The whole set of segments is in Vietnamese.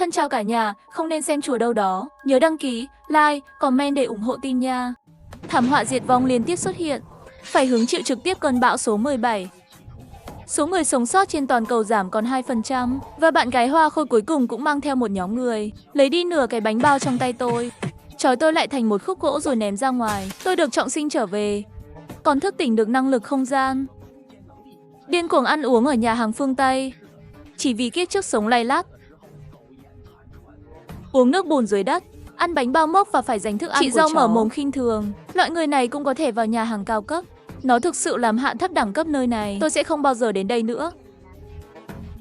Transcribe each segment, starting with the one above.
Thân chào cả nhà, không nên xem chùa đâu đó. Nhớ đăng ký, like, comment để ủng hộ tin nha. Thảm họa diệt vong liên tiếp xuất hiện. Phải hứng chịu trực tiếp cơn bão số 17. Số người sống sót trên toàn cầu giảm còn 2%. Và bạn gái hoa khôi cuối cùng cũng mang theo một nhóm người. Lấy đi nửa cái bánh bao trong tay tôi. Trói tôi lại thành một khúc gỗ rồi ném ra ngoài. Tôi được trọng sinh trở về. Còn thức tỉnh được năng lực không gian. Điên cuồng ăn uống ở nhà hàng phương Tây. Chỉ vì kiếp trước sống lay lắt. Uống nước bùn dưới đất, ăn bánh bao mốc và phải dành thức ăn. Chị dâu mở mồm khinh thường. Loại người này cũng có thể vào nhà hàng cao cấp. Nó thực sự làm hạ thấp đẳng cấp nơi này. Tôi sẽ không bao giờ đến đây nữa.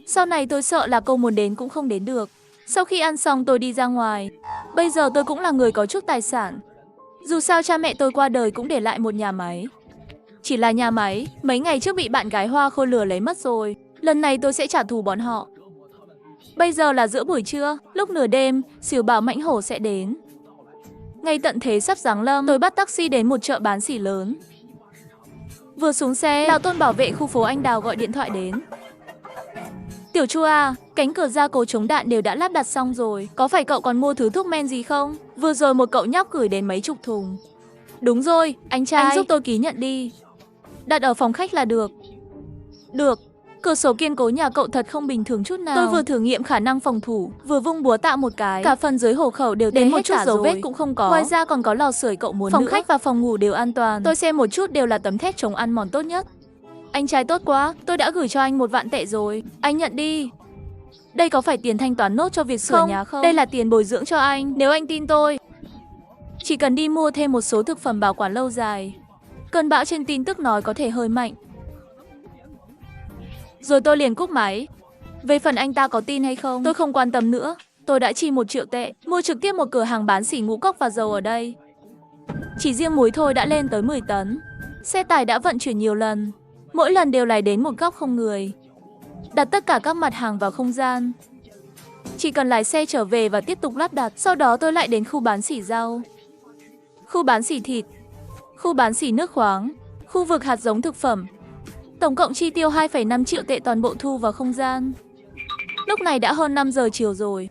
Sau này tôi sợ là cô muốn đến cũng không đến được. Sau khi ăn xong tôi đi ra ngoài. Bây giờ tôi cũng là người có chút tài sản. Dù sao cha mẹ tôi qua đời cũng để lại một nhà máy. Chỉ là nhà máy, mấy ngày trước bị bạn gái hoa khôi lừa lấy mất rồi. Lần này tôi sẽ trả thù bọn họ. Bây giờ là giữa buổi trưa, lúc nửa đêm, Sửu bảo mãnh hổ sẽ đến. Ngay tận thế sắp giáng lâm, tôi bắt taxi đến một chợ bán xỉ lớn. Vừa xuống xe, Đào Tôn bảo vệ khu phố Anh Đào gọi điện thoại đến. Tiểu Chu à, cánh cửa gia cố chống đạn đều đã lắp đặt xong rồi. Có phải cậu còn mua thứ thuốc men gì không? Vừa rồi một cậu nhóc gửi đến mấy chục thùng. Đúng rồi, anh trai. Anh giúp tôi ký nhận đi. Đặt ở phòng khách là được. Được. Cửa sổ kiên cố nhà cậu thật không bình thường chút nào. Tôi vừa thử nghiệm khả năng phòng thủ, vừa vung búa tạo một cái. Cả phần dưới hộ khẩu đều đến một chút dấu vết cũng không có. Ngoài ra còn có lò sưởi cậu muốn phòng nữa. Khách và phòng ngủ đều an toàn. Tôi xem một chút đều là tấm thép chống ăn mòn tốt nhất. Anh trai tốt quá, tôi đã gửi cho anh 1 vạn tệ rồi. Anh nhận đi. Đây có phải tiền thanh toán nốt cho việc sửa nhà không? Đây là tiền bồi dưỡng cho anh, nếu anh tin tôi. Chỉ cần đi mua thêm một số thực phẩm bảo quản lâu dài. Cơn bão trên tin tức nói có thể hơi mạnh. Rồi tôi liền cúp máy. Về phần anh ta có tin hay không, tôi không quan tâm nữa. Tôi đã chi 1 triệu tệ, mua trực tiếp một cửa hàng bán xỉ ngũ cốc và dầu ở đây. Chỉ riêng muối thôi đã lên tới 10 tấn. Xe tải đã vận chuyển nhiều lần. Mỗi lần đều lái đến một góc không người. Đặt tất cả các mặt hàng vào không gian. Chỉ cần lái xe trở về và tiếp tục lắp đặt. Sau đó tôi lại đến khu bán xỉ rau, khu bán xỉ thịt, khu bán xỉ nước khoáng, khu vực hạt giống thực phẩm. Tổng cộng chi tiêu 2,5 triệu tệ toàn bộ thu vào không gian. Lúc này đã hơn 5 giờ chiều rồi.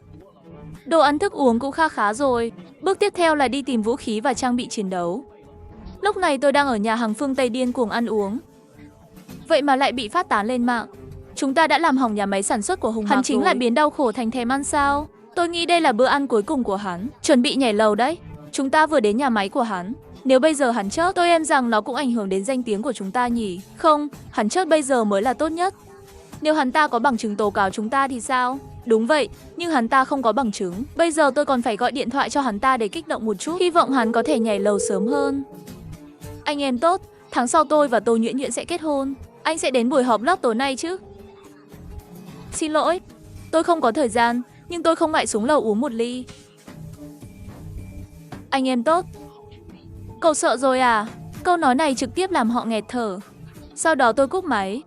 Đồ ăn thức uống cũng khá rồi. Bước tiếp theo là đi tìm vũ khí và trang bị chiến đấu. Lúc này tôi đang ở nhà hàng phương Tây điên cuồng ăn uống. Vậy mà lại bị phát tán lên mạng. Chúng ta đã làm hỏng nhà máy sản xuất của Hùng Mạc. Hắn chính là biến đau khổ thành thèm ăn sao? Tôi nghĩ đây là bữa ăn cuối cùng của hắn. Chuẩn bị nhảy lầu đấy. Chúng ta vừa đến nhà máy của hắn. Nếu bây giờ hắn chết, tôi em rằng nó cũng ảnh hưởng đến danh tiếng của chúng ta nhỉ? Không, hắn chết bây giờ mới là tốt nhất. Nếu hắn ta có bằng chứng tố cáo chúng ta thì sao? Đúng vậy, nhưng hắn ta không có bằng chứng. Bây giờ tôi còn phải gọi điện thoại cho hắn ta để kích động một chút. Hy vọng hắn có thể nhảy lầu sớm hơn. Anh em tốt, tháng sau tôi và Tô Nhuyễn Nhuyễn sẽ kết hôn. Anh sẽ đến buổi họp lớp tối nay chứ? Xin lỗi, tôi không có thời gian, nhưng tôi không ngại xuống lầu uống một ly. Anh em tốt. Cậu sợ rồi à? Câu nói này trực tiếp làm họ nghẹt thở. Sau đó tôi cúp máy.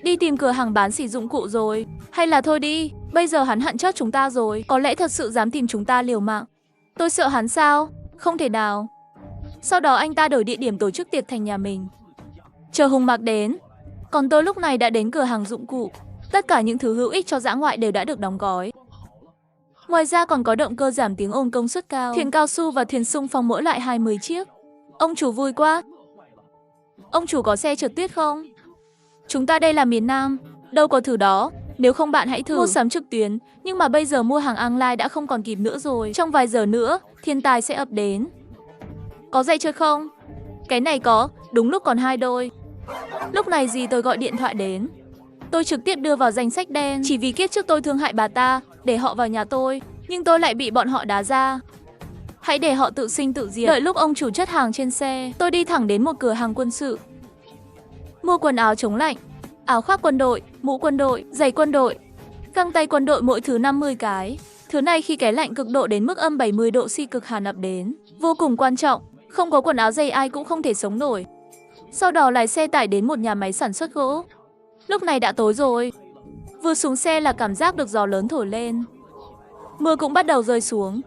Đi tìm cửa hàng bán xỉ dụng cụ rồi. Hay là thôi đi, bây giờ hắn hận chết chúng ta rồi. Có lẽ thật sự dám tìm chúng ta liều mạng. Tôi sợ hắn sao? Không thể nào. Sau đó anh ta đổi địa điểm tổ chức tiệc thành nhà mình. Chờ Hùng Mạc đến. Còn tôi lúc này đã đến cửa hàng dụng cụ. Tất cả những thứ hữu ích cho dã ngoại đều đã được đóng gói. Ngoài ra còn có động cơ giảm tiếng ồn công suất cao, thuyền cao su và thuyền xung phong mỗi loại 20 chiếc. Ông chủ vui quá. Ông chủ có xe trượt tuyết không? Chúng ta đây là miền Nam, đâu có thứ đó. Nếu không bạn hãy thử mua sắm trực tuyến. Nhưng mà bây giờ mua hàng online đã không còn kịp nữa rồi. Trong vài giờ nữa, thiên tai sẽ ập đến. Có giày trượt không? Cái này có, đúng lúc còn 2 đôi. Lúc này dì tôi gọi điện thoại đến. Tôi trực tiếp đưa vào danh sách đen. Chỉ vì kiếp trước tôi thương hại bà ta, để họ vào nhà tôi. Nhưng tôi lại bị bọn họ đá ra. Hãy để họ tự sinh tự diệt. Đợi lúc ông chủ chất hàng trên xe, tôi đi thẳng đến một cửa hàng quân sự. Mua quần áo chống lạnh, áo khoác quân đội, mũ quân đội, giày quân đội, găng tay quân đội mỗi thứ 50 cái. Thứ này khi cái lạnh cực độ đến mức âm 70 độ C cực hàn ập đến. Vô cùng quan trọng, không có quần áo dày ai cũng không thể sống nổi. Sau đó lái xe tải đến một nhà máy sản xuất gỗ. Lúc này đã tối rồi. Vừa xuống xe là cảm giác được gió lớn thổi lên. Mưa cũng bắt đầu rơi xuống.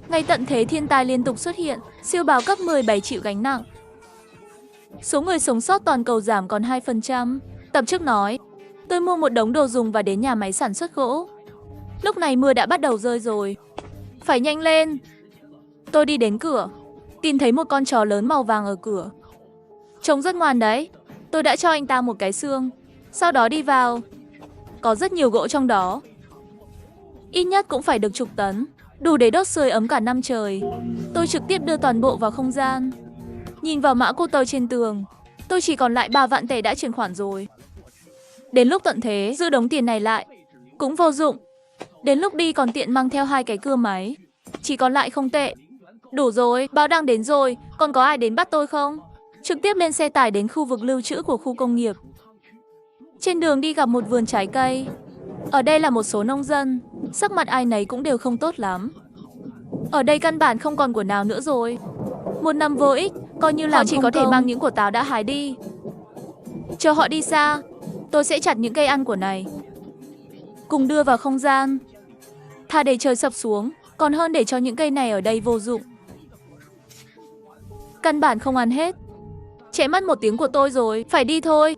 Ngay tận thế thiên tai liên tục xuất hiện. Siêu bão cấp 17 chịu gánh nặng. Số người sống sót toàn cầu giảm còn 2%. Tập trước nói. Tôi mua một đống đồ dùng và đến nhà máy sản xuất gỗ. Lúc này mưa đã bắt đầu rơi rồi. Phải nhanh lên. Tôi đi đến cửa, tìm thấy một con chó lớn màu vàng ở cửa. Trông rất ngoan đấy. Tôi đã cho anh ta một cái xương, sau đó đi vào. Có rất nhiều gỗ trong đó. Ít nhất cũng phải được chục tấn, đủ để đốt sưởi ấm cả năm trời. Tôi trực tiếp đưa toàn bộ vào không gian. Nhìn vào mã cô tờ trên tường, tôi chỉ còn lại 3 vạn tệ đã chuyển khoản rồi. Đến lúc tận thế, giữ đống tiền này lại cũng vô dụng. Đến lúc đi còn tiện mang theo 2 cái cưa máy. Chỉ còn lại không tệ. Đủ rồi, báo đang đến rồi, còn có ai đến bắt tôi không? Trực tiếp lên xe tải đến khu vực lưu trữ của khu công nghiệp. Trên đường đi gặp một vườn trái cây. Ở đây là một số nông dân, sắc mặt ai nấy cũng đều không tốt lắm. Ở đây căn bản không còn của nào nữa rồi. Một năm vô ích, coi như là họ chỉ có thể mang những của táo đã hái đi. Chờ họ đi xa, tôi sẽ chặt những cây ăn của này, cùng đưa vào không gian. Thà để trời sập xuống, còn hơn để cho những cây này ở đây vô dụng. Căn bản không ăn hết. Trễ mất 1 tiếng của tôi rồi, phải đi thôi.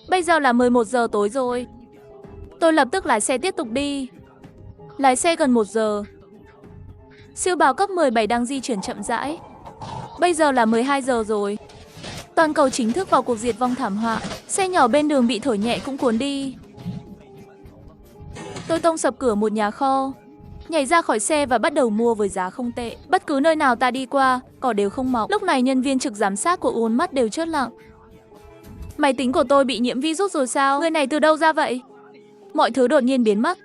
Bây giờ là 11 giờ tối rồi. Tôi lập tức lái xe tiếp tục đi. Lái xe gần 1 giờ. Siêu bào cấp 17 đang di chuyển chậm rãi. Bây giờ là 12 giờ rồi. Toàn cầu chính thức vào cuộc diệt vong thảm họa. Xe nhỏ bên đường bị thổi nhẹ cũng cuốn đi. Tôi tông sập cửa một nhà kho, nhảy ra khỏi xe và bắt đầu mua với giá không tệ. Bất cứ nơi nào ta đi qua, cỏ đều không mọc. Lúc này nhân viên trực giám sát của Uốn mắt đều chớp lặng. Máy tính của tôi bị nhiễm virus rồi sao? Người này từ đâu ra vậy? Mọi thứ đột nhiên biến mất.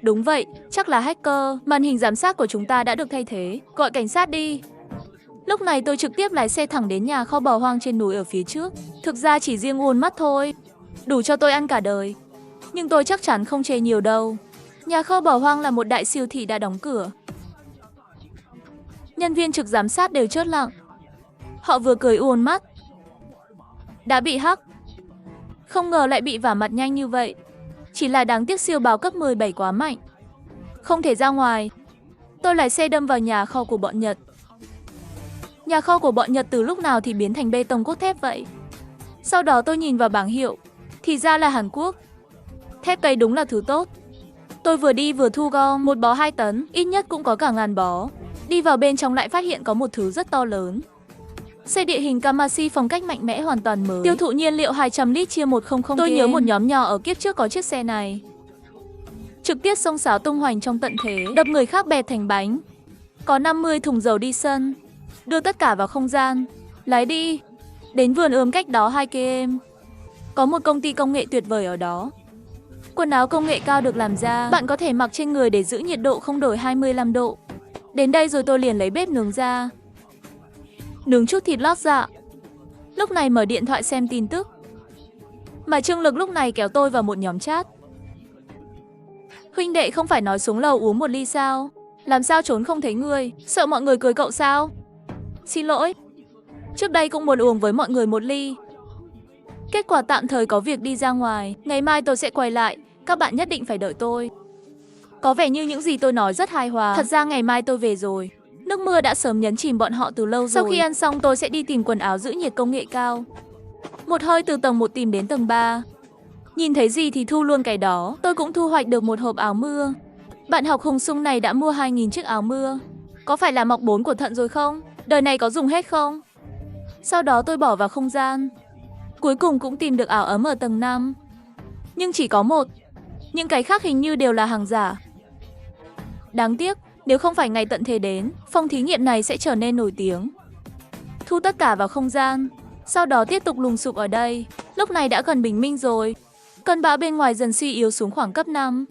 Đúng vậy, chắc là hacker. Màn hình giám sát của chúng ta đã được thay thế. Gọi cảnh sát đi. Lúc này tôi trực tiếp lái xe thẳng đến nhà kho bỏ hoang trên núi ở phía trước. Thực ra chỉ riêng Uốn mắt thôi, đủ cho tôi ăn cả đời. Nhưng tôi chắc chắn không chê nhiều đâu. Nhà kho bỏ hoang là một đại siêu thị đã đóng cửa. Nhân viên trực giám sát đều chớp lặng. Họ vừa cười Uốn mắt. Đã bị hack. Không ngờ lại bị vả mặt nhanh như vậy. Chỉ là đáng tiếc siêu bào cấp 17 quá mạnh, không thể ra ngoài. Tôi lái xe đâm vào nhà kho của bọn Nhật. Nhà kho của bọn Nhật từ lúc nào thì biến thành bê tông cốt thép vậy? Sau đó tôi nhìn vào bảng hiệu, thì ra là Hàn Quốc. Thép cây đúng là thứ tốt. Tôi vừa đi vừa thu gom, một bó 2 tấn, ít nhất cũng có cả ngàn bó. Đi vào bên trong lại phát hiện có một thứ rất to lớn. Xe địa hình Kamashi phong cách mạnh mẽ hoàn toàn mới. Tiêu thụ nhiên liệu 200 lít chia 100. Tôi nhớ một nhóm nhỏ ở kiếp trước có chiếc xe này. Trực tiếp xông xáo tung hoành trong tận thế, đập người khác bẹp thành bánh. Có 50 thùng dầu đi sân. Đưa tất cả vào không gian. Lái đi. Đến vườn ươm cách đó 2 km. Có một công ty công nghệ tuyệt vời ở đó. Quần áo công nghệ cao được làm ra, bạn có thể mặc trên người để giữ nhiệt độ không đổi 25 độ. Đến đây rồi tôi liền lấy bếp nướng ra. Nướng chút thịt lót dạ. Lúc này mở điện thoại xem tin tức. Mà Trương Lực lúc này kéo tôi vào một nhóm chat. Huynh đệ không phải nói xuống lầu uống một ly sao? Làm sao trốn không thấy người? Sợ mọi người cười cậu sao? Xin lỗi. Trước đây cũng muốn uống với mọi người một ly. Kết quả tạm thời có việc đi ra ngoài. Ngày mai tôi sẽ quay lại. Các bạn nhất định phải đợi tôi. Có vẻ như những gì tôi nói rất hài hòa. Thật ra ngày mai tôi về rồi. Nước mưa đã sớm nhấn chìm bọn họ từ lâu rồi. Sau khi ăn xong tôi sẽ đi tìm quần áo giữ nhiệt công nghệ cao. Một hơi từ tầng 1 tìm đến tầng 3. Nhìn thấy gì thì thu luôn cái đó. Tôi cũng thu hoạch được một hộp áo mưa. Bạn học Hùng Sung này đã mua 2.000 chiếc áo mưa. Có phải là mọc 4 của thận rồi không? Đời này có dùng hết không? Sau đó tôi bỏ vào không gian. Cuối cùng cũng tìm được áo ấm ở tầng 5. Nhưng chỉ có một. Những cái khác hình như đều là hàng giả. Đáng tiếc, nếu không phải ngày tận thế đến, phòng thí nghiệm này sẽ trở nên nổi tiếng. Thu tất cả vào không gian. Sau đó tiếp tục lùng sụp ở đây. Lúc này đã gần bình minh rồi. Cơn bão bên ngoài dần suy yếu xuống khoảng cấp 5.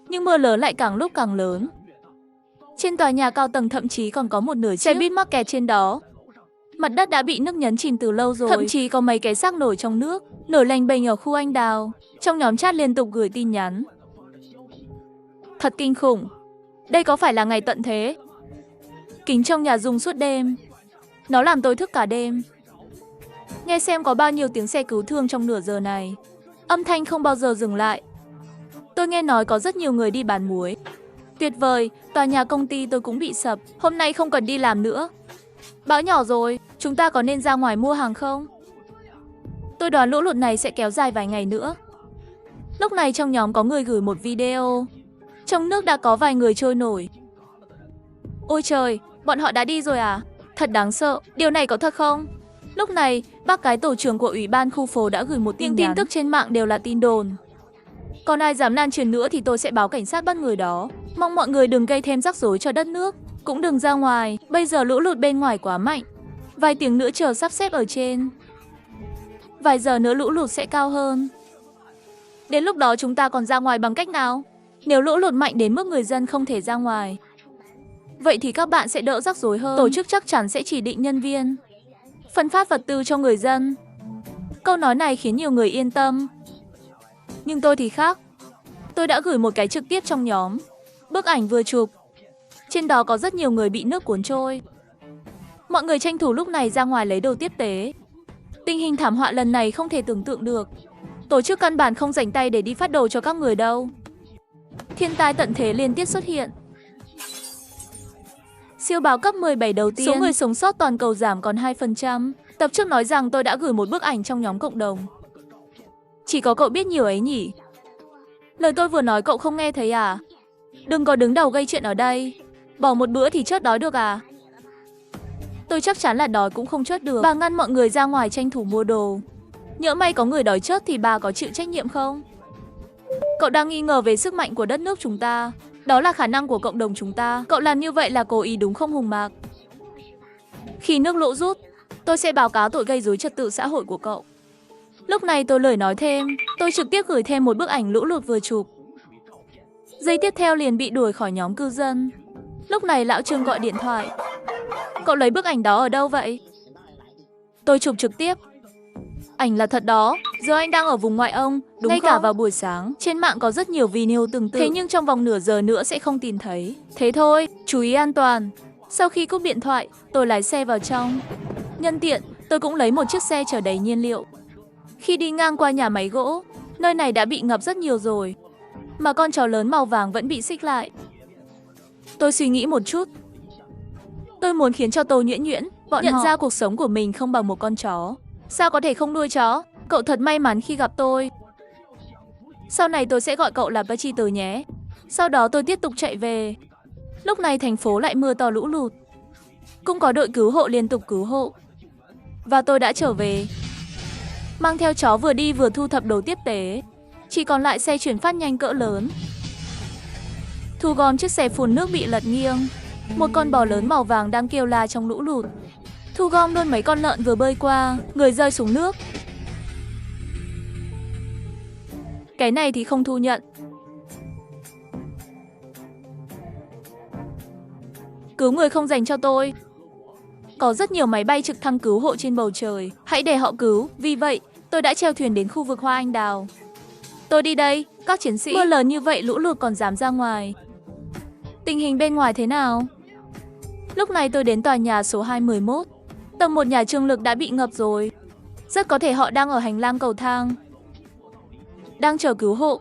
Nhưng mưa lớn lại càng lúc càng lớn. Trên tòa nhà cao tầng thậm chí còn có một nửa chiếc xe buýt mắc kẹt trên đó. Mặt đất đã bị nước nhấn chìm từ lâu rồi. Thậm chí có mấy cái xác nổi trong nước, nổi lềnh bềnh ở khu anh đào. Trong nhóm chat liên tục gửi tin nhắn. Thật kinh khủng. Đây có phải là ngày tận thế? Kính trong nhà rung suốt đêm. Nó làm tôi thức cả đêm. Nghe xem có bao nhiêu tiếng xe cứu thương trong nửa giờ này. Âm thanh không bao giờ dừng lại. Tôi nghe nói có rất nhiều người đi bán muối. Tuyệt vời, tòa nhà công ty tôi cũng bị sập. Hôm nay không cần đi làm nữa. Bão nhỏ rồi, chúng ta có nên ra ngoài mua hàng không? Tôi đoán lũ lụt này sẽ kéo dài vài ngày nữa. Lúc này trong nhóm có người gửi một video. Trong nước đã có vài người trôi nổi. Ôi trời, bọn họ đã đi rồi à? Thật đáng sợ, điều này có thật không? Lúc này, bác cái tổ trưởng của ủy ban khu phố đã gửi một tin tức trên mạng đều là tin đồn. Còn ai dám lan truyền nữa thì tôi sẽ báo cảnh sát bắt người đó. Mong mọi người đừng gây thêm rắc rối cho đất nước. Cũng đừng ra ngoài, bây giờ lũ lụt bên ngoài quá mạnh. Vài tiếng nữa chờ sắp xếp ở trên. Vài giờ nữa lũ lụt sẽ cao hơn. Đến lúc đó chúng ta còn ra ngoài bằng cách nào? Nếu lũ lụt mạnh đến mức người dân không thể ra ngoài, vậy thì các bạn sẽ đỡ rắc rối hơn. Tổ chức chắc chắn sẽ chỉ định nhân viên, phân phát vật tư cho người dân. Câu nói này khiến nhiều người yên tâm. Nhưng tôi thì khác. Tôi đã gửi một cái trực tiếp trong nhóm. Bức ảnh vừa chụp. Trên đó có rất nhiều người bị nước cuốn trôi. Mọi người tranh thủ lúc này ra ngoài lấy đồ tiếp tế. Tình hình thảm họa lần này không thể tưởng tượng được. Tổ chức căn bản không rảnh tay để đi phát đồ cho các người đâu. Thiên tai tận thế liên tiếp xuất hiện. Siêu bão cấp 17 đầu tiên, số người sống sót toàn cầu giảm còn 2%. Tập trước nói rằng tôi đã gửi một bức ảnh trong nhóm cộng đồng. Chỉ có cậu biết nhiều ấy nhỉ? Lời tôi vừa nói cậu không nghe thấy à? Đừng có đứng đầu gây chuyện ở đây. Bỏ một bữa thì chớt đói được à? Tôi chắc chắn là đói cũng không chớt được. Bà ngăn mọi người ra ngoài tranh thủ mua đồ. Nhỡ may có người đói chớt thì bà có chịu trách nhiệm không? Cậu đang nghi ngờ về sức mạnh của đất nước chúng ta. Đó là khả năng của cộng đồng chúng ta. Cậu làm như vậy là cố ý đúng không Hùng Mạc? Khi nước lũ rút, tôi sẽ báo cáo tội gây rối trật tự xã hội của cậu. Lúc này tôi lời nói thêm, tôi trực tiếp gửi thêm một bức ảnh lũ lụt vừa chụp. Giây tiếp theo liền bị đuổi khỏi nhóm cư dân. Lúc này lão Trương gọi điện thoại. Cậu lấy bức ảnh đó ở đâu vậy? Tôi chụp trực tiếp. Ảnh là thật đó, giờ anh đang ở vùng ngoại ông, đúng ngay không? Cả vào buổi sáng, trên mạng có rất nhiều video tương tự. Thế nhưng trong vòng nửa giờ nữa sẽ không tìm thấy. Thế thôi, chú ý an toàn. Sau khi cúp điện thoại, tôi lái xe vào trong. Nhân tiện, tôi cũng lấy một chiếc xe chở đầy nhiên liệu. Khi đi ngang qua nhà máy gỗ, nơi này đã bị ngập rất nhiều rồi. Mà con chó lớn màu vàng vẫn bị xích lại. Tôi suy nghĩ một chút. Tôi muốn khiến cho Tô Nhuyễn Nhuyễn bọn nhận ra cuộc sống của mình không bằng một con chó. Sao có thể không nuôi chó? Cậu thật may mắn khi gặp tôi. Sau này tôi sẽ gọi cậu là Pachito nhé. Sau đó tôi tiếp tục chạy về. Lúc này thành phố lại mưa to lũ lụt. Cũng có đội cứu hộ liên tục cứu hộ. Và tôi đã trở về. Mang theo chó vừa đi vừa thu thập đồ tiếp tế. Chỉ còn lại xe chuyển phát nhanh cỡ lớn. Thu gom chiếc xe phun nước bị lật nghiêng. Một con bò lớn màu vàng đang kêu la trong lũ lụt. Thu gom luôn mấy con lợn vừa bơi qua, người rơi xuống nước. Cái này thì không thu nhận. Cứu người không dành cho tôi. Có rất nhiều máy bay trực thăng cứu hộ trên bầu trời. Hãy để họ cứu. Vì vậy, tôi đã chèo thuyền đến khu vực Hoa Anh Đào. Tôi đi đây, các chiến sĩ. Mưa lớn như vậy lũ lụt còn dám ra ngoài. Tình hình bên ngoài thế nào? Lúc này tôi đến tòa nhà số 211. Tầng 1 nhà Trương Lực đã bị ngập rồi. Rất có thể họ đang ở hành lang cầu thang, đang chờ cứu hộ.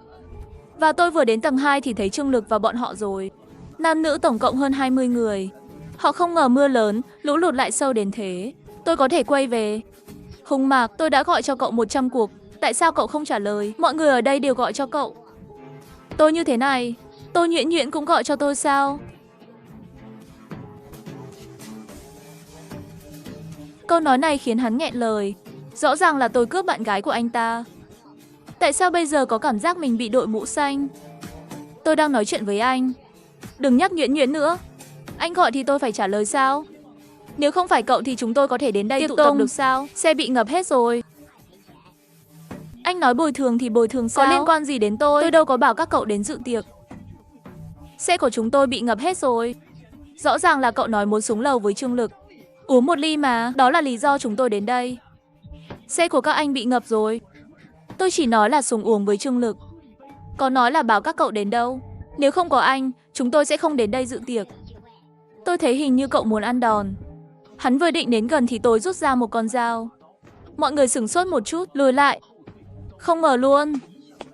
Và tôi vừa đến tầng 2 thì thấy Trương Lực và bọn họ rồi. Nam nữ tổng cộng hơn 20 người. Họ không ngờ mưa lớn, lũ lụt lại sâu đến thế. Tôi có thể quay về. Hùng Mạc, tôi đã gọi cho cậu 100 cuộc. Tại sao cậu không trả lời? Mọi người ở đây đều gọi cho cậu. Tôi như thế này, Tô Nhuyễn Nhuyễn cũng gọi cho tôi sao? Câu nói này khiến hắn nghẹn lời. Rõ ràng là tôi cướp bạn gái của anh ta. Tại sao bây giờ có cảm giác mình bị đội mũ xanh? Tôi đang nói chuyện với anh. Đừng nhắc Nhuyễn Nhuyễn nữa. Anh gọi thì tôi phải trả lời sao? Nếu không phải cậu thì chúng tôi có thể đến đây tụ tập được sao? Xe bị ngập hết rồi. Anh nói bồi thường thì bồi thường sao? Có liên quan gì đến tôi? Tôi đâu có bảo các cậu đến dự tiệc. Xe của chúng tôi bị ngập hết rồi. Rõ ràng là cậu nói muốn xuống lầu với Trương Lực. Uống một ly mà, đó là lý do chúng tôi đến đây. Xe của các anh bị ngập rồi. Tôi chỉ nói là xuống uống với Trương Lực. Có nói là bảo các cậu đến đâu. Nếu không có anh, chúng tôi sẽ không đến đây dự tiệc. Tôi thấy hình như cậu muốn ăn đòn. Hắn vừa định đến gần thì tôi rút ra một con dao. Mọi người sửng sốt một chút, lùi lại. Không ngờ luôn.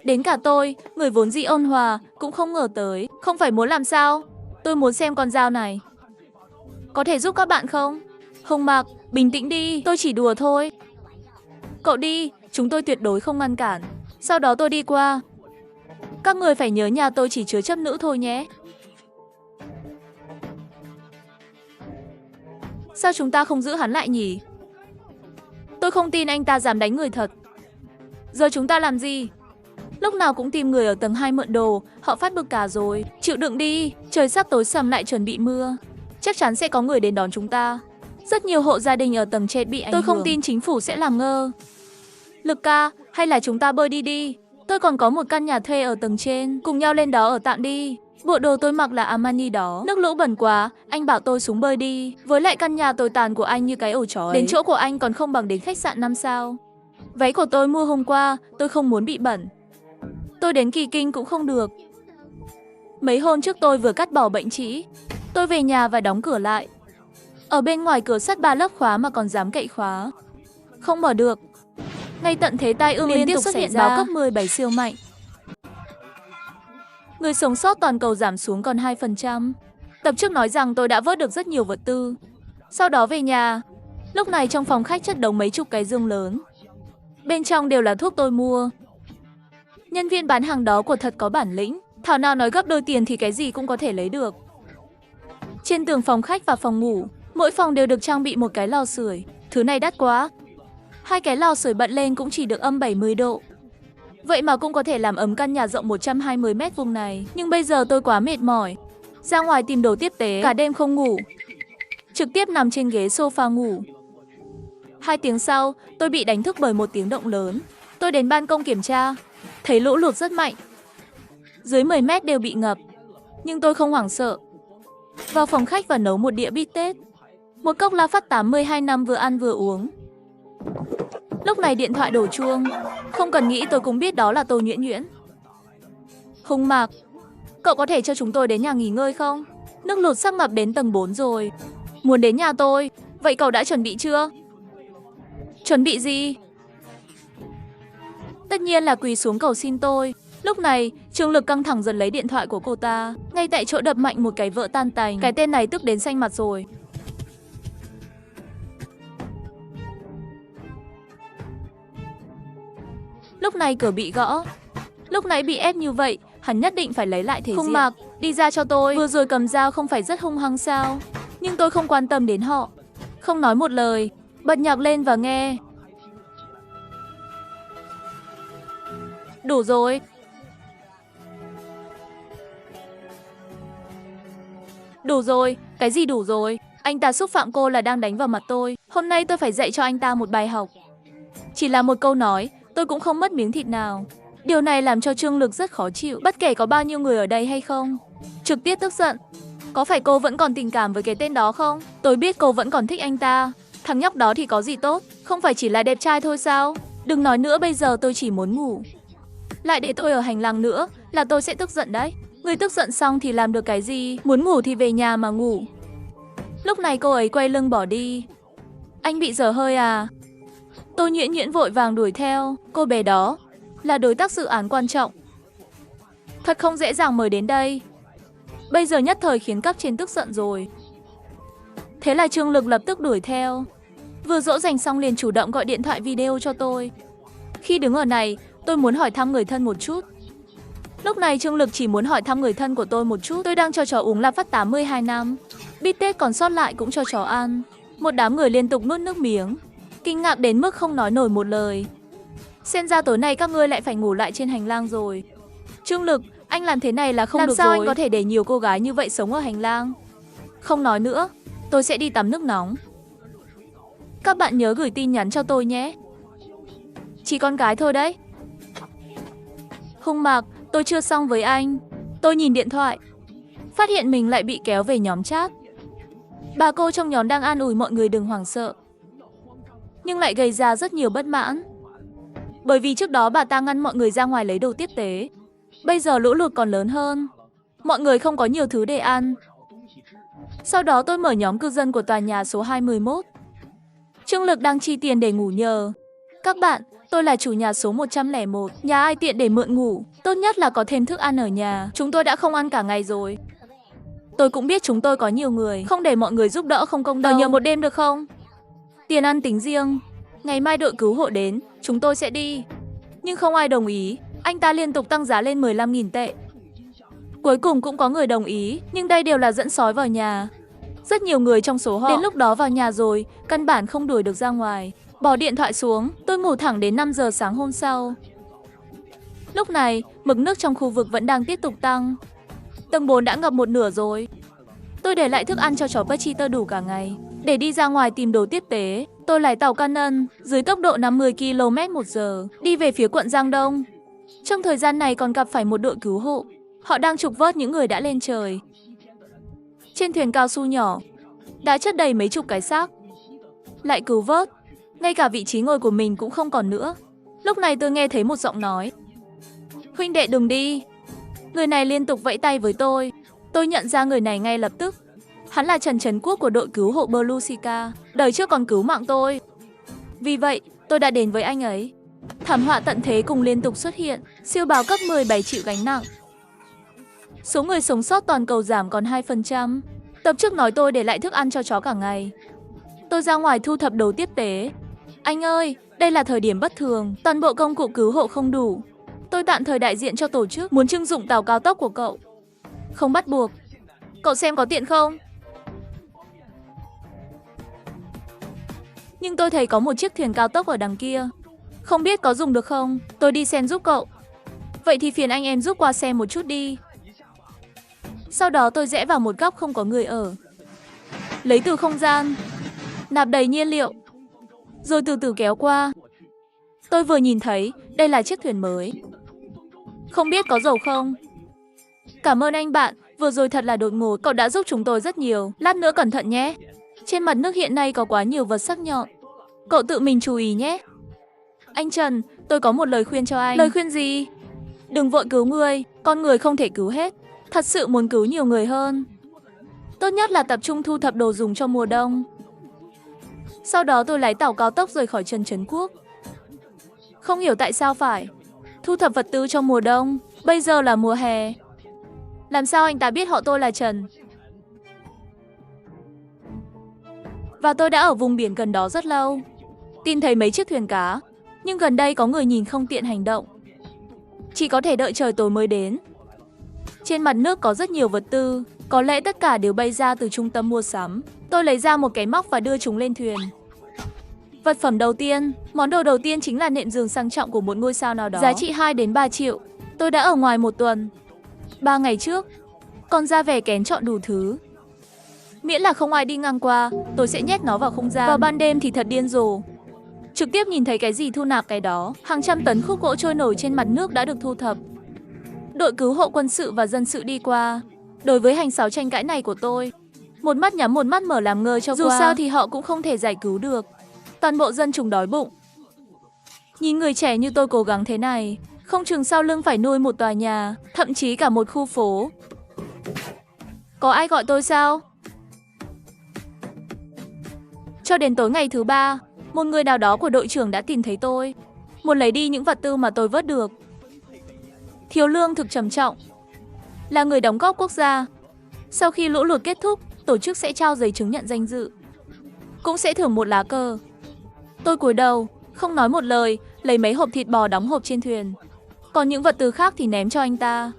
Đến cả tôi, người vốn dĩ ôn hòa, cũng không ngờ tới. Không phải muốn làm sao? Tôi muốn xem con dao này. Có thể giúp các bạn không? Hùng Mạc, bình tĩnh đi, tôi chỉ đùa thôi. Cậu đi, chúng tôi tuyệt đối không ngăn cản. Sau đó tôi đi qua. Các người phải nhớ nhà tôi chỉ chứa chấp nữ thôi nhé. Sao chúng ta không giữ hắn lại nhỉ? Tôi không tin anh ta dám đánh người thật. Giờ chúng ta làm gì? Lúc nào cũng tìm người ở tầng 2 mượn đồ, họ phát bực cả rồi. Chịu đựng đi, trời sắp tối sầm lại chuẩn bị mưa. Chắc chắn sẽ có người đến đón chúng ta. Rất nhiều hộ gia đình ở tầng trên bị ảnh hưởng. Tôi không tin chính phủ sẽ làm ngơ. Lực ca, hay là chúng ta bơi đi đi. Tôi còn có một căn nhà thuê ở tầng trên, cùng nhau lên đó ở tạm đi. Bộ đồ tôi mặc là Armani đó. Nước lũ bẩn quá, anh bảo tôi xuống bơi đi. Với lại căn nhà tồi tàn của anh như cái ổ chó ấy. Đến chỗ của anh còn không bằng đến khách sạn 5 sao. Váy của tôi mua hôm qua, tôi không muốn bị bẩn. Tôi đến Kỳ Kinh cũng không được. Mấy hôm trước tôi vừa cắt bỏ bệnh trĩ. Tôi về nhà và đóng cửa lại. Ở bên ngoài cửa sắt 3 lớp khóa mà còn dám cậy khóa. Không mở được. Ngay tận thế tai ương liên tục xuất hiện báo cấp 17 siêu mạnh. Người sống sót toàn cầu giảm xuống còn 2%. Tập trước nói rằng tôi đã vớt được rất nhiều vật tư. Sau đó về nhà. Lúc này trong phòng khách chất đống mấy chục cái giường lớn. Bên trong đều là thuốc tôi mua. Nhân viên bán hàng đó của thật có bản lĩnh. Thảo nào nói gấp đôi tiền thì cái gì cũng có thể lấy được. Trên tường phòng khách và phòng ngủ, mỗi phòng đều được trang bị một cái lò sưởi. Thứ này đắt quá. 2 cái lò sưởi bật lên cũng chỉ được âm 70 độ. Vậy mà cũng có thể làm ấm căn nhà rộng 120 mét vuông này. Nhưng bây giờ tôi quá mệt mỏi. Ra ngoài tìm đồ tiếp tế, cả đêm không ngủ. Trực tiếp nằm trên ghế sofa ngủ. 2 tiếng sau, tôi bị đánh thức bởi một tiếng động lớn. Tôi đến ban công kiểm tra, thấy lũ lụt rất mạnh. Dưới 10 mét đều bị ngập. Nhưng tôi không hoảng sợ. Vào phòng khách và nấu một đĩa bít tết. Một cốc La Phát 82 năm vừa ăn vừa uống. Lúc này điện thoại đổ chuông. Không cần nghĩ tôi cũng biết đó là Tô Nhuyễn Nhuyễn. Hùng Mạc, cậu có thể cho chúng tôi đến nhà nghỉ ngơi không? Nước lụt sắp ngập đến tầng 4 rồi. Muốn đến nhà tôi. Vậy cậu đã chuẩn bị chưa? Chuẩn bị gì? Tất nhiên là quỳ xuống cầu xin tôi. Lúc này, Trương Lực căng thẳng giật lấy điện thoại của cô ta. Ngay tại chỗ đập mạnh một cái vỡ tan tành. Cái tên này tức đến xanh mặt rồi. Lúc này cửa bị gõ. Lúc nãy bị ép như vậy, hắn nhất định phải lấy lại thể diện. Hùng Mạc, đi ra cho tôi. Vừa rồi cầm dao không phải rất hung hăng sao? Nhưng tôi không quan tâm đến họ. Không nói một lời, bật nhạc lên và nghe. Đủ rồi. Đủ rồi, cái gì đủ rồi? Anh ta xúc phạm cô là đang đánh vào mặt tôi. Hôm nay tôi phải dạy cho anh ta một bài học. Chỉ là một câu nói, tôi cũng không mất miếng thịt nào. Điều này làm cho Trương Lực rất khó chịu, bất kể có bao nhiêu người ở đây hay không. Trực tiếp tức giận. Có phải cô vẫn còn tình cảm với cái tên đó không? Tôi biết cô vẫn còn thích anh ta. Thằng nhóc đó thì có gì tốt, không phải chỉ là đẹp trai thôi sao? Đừng nói nữa, bây giờ tôi chỉ muốn ngủ. Lại để tôi ở hành lang nữa là tôi sẽ tức giận đấy. Người tức giận xong thì làm được cái gì? Muốn ngủ thì về nhà mà ngủ. Lúc này cô ấy quay lưng bỏ đi. Anh bị dở hơi à? Tô Nhuyễn Nhuyễn vội vàng đuổi theo. Cô bé đó là đối tác dự án quan trọng. Thật không dễ dàng mời đến đây. Bây giờ nhất thời khiến cấp trên tức giận rồi. Thế là Trương Lực lập tức đuổi theo. Vừa dỗ dành xong liền chủ động gọi điện thoại video cho tôi. Khi đứng ở này, tôi muốn hỏi thăm người thân một chút. Lúc này Trương Lực chỉ muốn hỏi thăm người thân của tôi một chút. Tôi đang cho chó uống La Phát 82 năm. Bít tết còn sót lại cũng cho chó ăn. Một đám người liên tục nuốt nước miếng. Kinh ngạc đến mức không nói nổi một lời. Xem ra tối nay các ngươi lại phải ngủ lại trên hành lang rồi. Trương Lực, anh làm thế này là không được rồi. Làm sao anh có thể để nhiều cô gái như vậy sống ở hành lang? Không nói nữa, tôi sẽ đi tắm nước nóng. Các bạn nhớ gửi tin nhắn cho tôi nhé. Chỉ con gái thôi đấy. Hùng Mạc, tôi chưa xong với anh. Tôi nhìn điện thoại, phát hiện mình lại bị kéo về nhóm chat. Bà cô trong nhóm đang an ủi mọi người đừng hoảng sợ, nhưng lại gây ra rất nhiều bất mãn. Bởi vì trước đó bà ta ngăn mọi người ra ngoài lấy đồ tiếp tế. Bây giờ lũ lụt còn lớn hơn, mọi người không có nhiều thứ để ăn. Sau đó tôi mở nhóm cư dân của tòa nhà số 211. Trương Lực đang chi tiền để ngủ nhờ. Các bạn, tôi là chủ nhà số 101. Nhà ai tiện để mượn ngủ, tốt nhất là có thêm thức ăn ở nhà. Chúng tôi đã không ăn cả ngày rồi. Tôi cũng biết chúng tôi có nhiều người, không để mọi người giúp đỡ không công đâu. Đòi nhờ một đêm được không? Tiền ăn tính riêng. Ngày mai đội cứu hộ đến, chúng tôi sẽ đi. Nhưng không ai đồng ý, anh ta liên tục tăng giá lên 15.000 tệ. Cuối cùng cũng có người đồng ý, nhưng đây đều là dẫn sói vào nhà. Rất nhiều người trong số họ đến lúc đó vào nhà rồi, căn bản không đuổi được ra ngoài. Bỏ điện thoại xuống, tôi ngủ thẳng đến 5 giờ sáng hôm sau. Lúc này, mực nước trong khu vực vẫn đang tiếp tục tăng. Tầng 4 đã ngập một nửa rồi. Tôi để lại thức ăn cho chó Peter đủ cả ngày. Để đi ra ngoài tìm đồ tiếp tế, tôi lái tàu Canon dưới tốc độ 50 km/h, đi về phía quận Giang Đông. Trong thời gian này còn gặp phải một đội cứu hộ. Họ đang trục vớt những người đã lên trời. Trên thuyền cao su nhỏ, đã chất đầy mấy chục cái xác. Lại cứu vớt, ngay cả vị trí ngồi của mình cũng không còn nữa. Lúc này tôi nghe thấy một giọng nói. Huynh đệ đừng đi. Người này liên tục vẫy tay với tôi. Tôi nhận ra người này ngay lập tức. Hắn là Trần Trấn Quốc của đội cứu hộ Belusica, đời trước còn cứu mạng tôi. Vì vậy, tôi đã đến với anh ấy. Thảm họa tận thế cùng liên tục xuất hiện, siêu bão cấp 17 chịu gánh nặng. Số người sống sót toàn cầu giảm còn 2%. Tập trước nói tôi để lại thức ăn cho chó cả ngày. Tôi ra ngoài thu thập đồ tiếp tế. Anh ơi, đây là thời điểm bất thường, toàn bộ công cụ cứu hộ không đủ. Tôi tạm thời đại diện cho tổ chức, muốn trưng dụng tàu cao tốc của cậu. Không bắt buộc. Cậu xem có tiện không? Nhưng tôi thấy có một chiếc thuyền cao tốc ở đằng kia. Không biết có dùng được không? Tôi đi xem giúp cậu. Vậy thì phiền anh em giúp qua xem một chút đi. Sau đó tôi rẽ vào một góc không có người ở. Lấy từ không gian, nạp đầy nhiên liệu, rồi từ từ kéo qua. Tôi vừa nhìn thấy, đây là chiếc thuyền mới. Không biết có dầu không? Cảm ơn anh bạn, vừa rồi thật là đột ngột, cậu đã giúp chúng tôi rất nhiều. Lát nữa cẩn thận nhé. Trên mặt nước hiện nay có quá nhiều vật sắc nhọn. Cậu tự mình chú ý nhé. Anh Trần, tôi có một lời khuyên cho anh. Lời khuyên gì? Đừng vội cứu người, con người không thể cứu hết. Thật sự muốn cứu nhiều người hơn. Tốt nhất là tập trung thu thập đồ dùng cho mùa đông. Sau đó tôi lái tàu cao tốc rời khỏi Trần Trấn Quốc. Không hiểu tại sao phải thu thập vật tư cho mùa đông. Bây giờ là mùa hè. Làm sao anh ta biết họ tôi là Trần? Và tôi đã ở vùng biển gần đó rất lâu. Tìm thấy mấy chiếc thuyền cá. Nhưng gần đây có người nhìn không tiện hành động. Chỉ có thể đợi trời tối mới đến. Trên mặt nước có rất nhiều vật tư. Có lẽ tất cả đều bay ra từ trung tâm mua sắm. Tôi lấy ra một cái móc và đưa chúng lên thuyền. Vật phẩm đầu tiên, món đồ đầu tiên chính là nệm giường sang trọng của một ngôi sao nào đó. Giá trị 2 đến 3 triệu. Tôi đã ở ngoài 1 tuần. 3 ngày trước, còn ra vẻ kén chọn đủ thứ. Miễn là không ai đi ngang qua, tôi sẽ nhét nó vào không gian. Vào ban đêm thì thật điên rồ. Trực tiếp nhìn thấy cái gì thu nạp cái đó. Hàng trăm tấn khúc gỗ trôi nổi trên mặt nước đã được thu thập. Đội cứu hộ quân sự và dân sự đi qua. Đối với hành sáu tranh cãi này của tôi, một mắt nhắm một mắt mở làm ngơ cho qua. Dù sao thì họ cũng không thể giải cứu được. Toàn bộ dân chúng đói bụng. Nhìn người trẻ như tôi cố gắng thế này, không chừng sau lưng phải nuôi một tòa nhà, thậm chí cả một khu phố. Có ai gọi tôi sao? Cho đến tối ngày thứ 3, một người nào đó của đội trưởng đã tìm thấy tôi, muốn lấy đi những vật tư mà tôi vớt được. Thiếu lương thực trầm trọng. Là người đóng góp quốc gia. Sau khi lũ lụt kết thúc, tổ chức sẽ trao giấy chứng nhận danh dự. Cũng sẽ thưởng một lá cờ. Tôi cúi đầu, không nói một lời, lấy mấy hộp thịt bò đóng hộp trên thuyền. Còn những vật tư khác thì ném cho anh ta.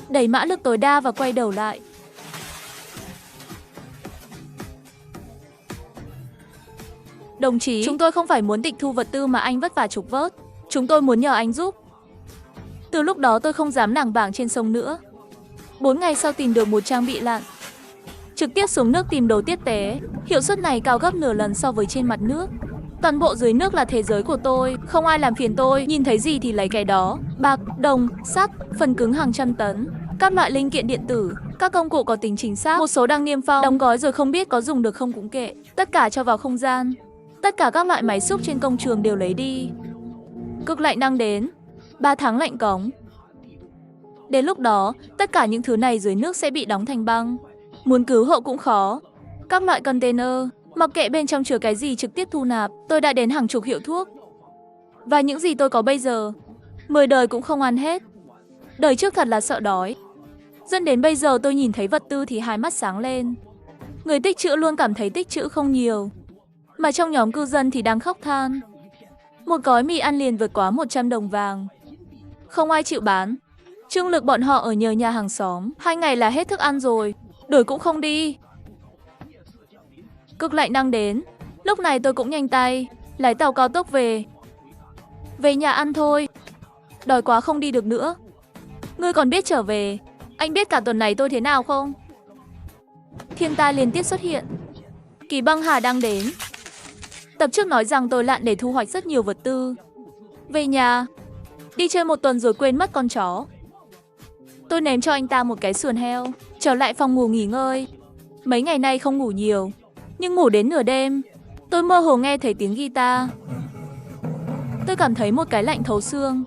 Đẩy mã lực tối đa và quay đầu lại. Đồng chí, chúng tôi không phải muốn tịch thu vật tư mà anh vất vả trục vớt. Chúng tôi muốn nhờ anh giúp. Từ lúc đó tôi không dám lảng vảng trên sông nữa. 4 ngày sau tìm được một trang bị lặn. Trực tiếp xuống nước tìm đồ tiếp tế. Hiệu suất này cao gấp nửa lần so với trên mặt nước. Toàn bộ dưới nước là thế giới của tôi. Không ai làm phiền tôi. Nhìn thấy gì thì lấy cái đó. Bạc, đồng, sắt, phần cứng hàng trăm tấn. Các loại linh kiện điện tử. Các công cụ có tính chính xác. Một số đang niêm phong, đóng gói rồi không biết có dùng được không cũng kệ. Tất cả cho vào không gian. Tất cả các loại máy xúc trên công trường đều lấy đi. Cực lạnh đang đến. 3 tháng lạnh cống. Đến lúc đó, tất cả những thứ này dưới nước sẽ bị đóng thành băng. Muốn cứu hộ cũng khó. Các loại container, mặc kệ bên trong chứa cái gì trực tiếp thu nạp. Tôi đã đến hàng chục hiệu thuốc. Và những gì tôi có bây giờ, 10 đời cũng không ăn hết. Đời trước thật là sợ đói. Dẫn đến bây giờ tôi nhìn thấy vật tư thì hai mắt sáng lên. Người tích trữ luôn cảm thấy tích trữ không nhiều. Mà trong nhóm cư dân thì đang khóc than. Một gói mì ăn liền vượt quá 100 đồng vàng. Không ai chịu bán. Trương Lực bọn họ ở nhờ nhà hàng xóm, 2 ngày là hết thức ăn rồi, đổi cũng không đi. Cực lạnh đang đến, lúc này tôi cũng nhanh tay, lái tàu cao tốc về. Về nhà ăn thôi, đói quá không đi được nữa. Ngươi còn biết trở về, anh biết cả tuần này tôi thế nào không? Thiên tai liên tiếp xuất hiện. Kỳ băng hà đang đến. Tập trước nói rằng tôi lặn để thu hoạch rất nhiều vật tư. Về nhà, đi chơi 1 tuần rồi quên mất con chó. Tôi ném cho anh ta một cái sườn heo, trở lại phòng ngủ nghỉ ngơi. Mấy ngày nay không ngủ nhiều, nhưng ngủ đến nửa đêm, tôi mơ hồ nghe thấy tiếng guitar. Tôi cảm thấy một cái lạnh thấu xương.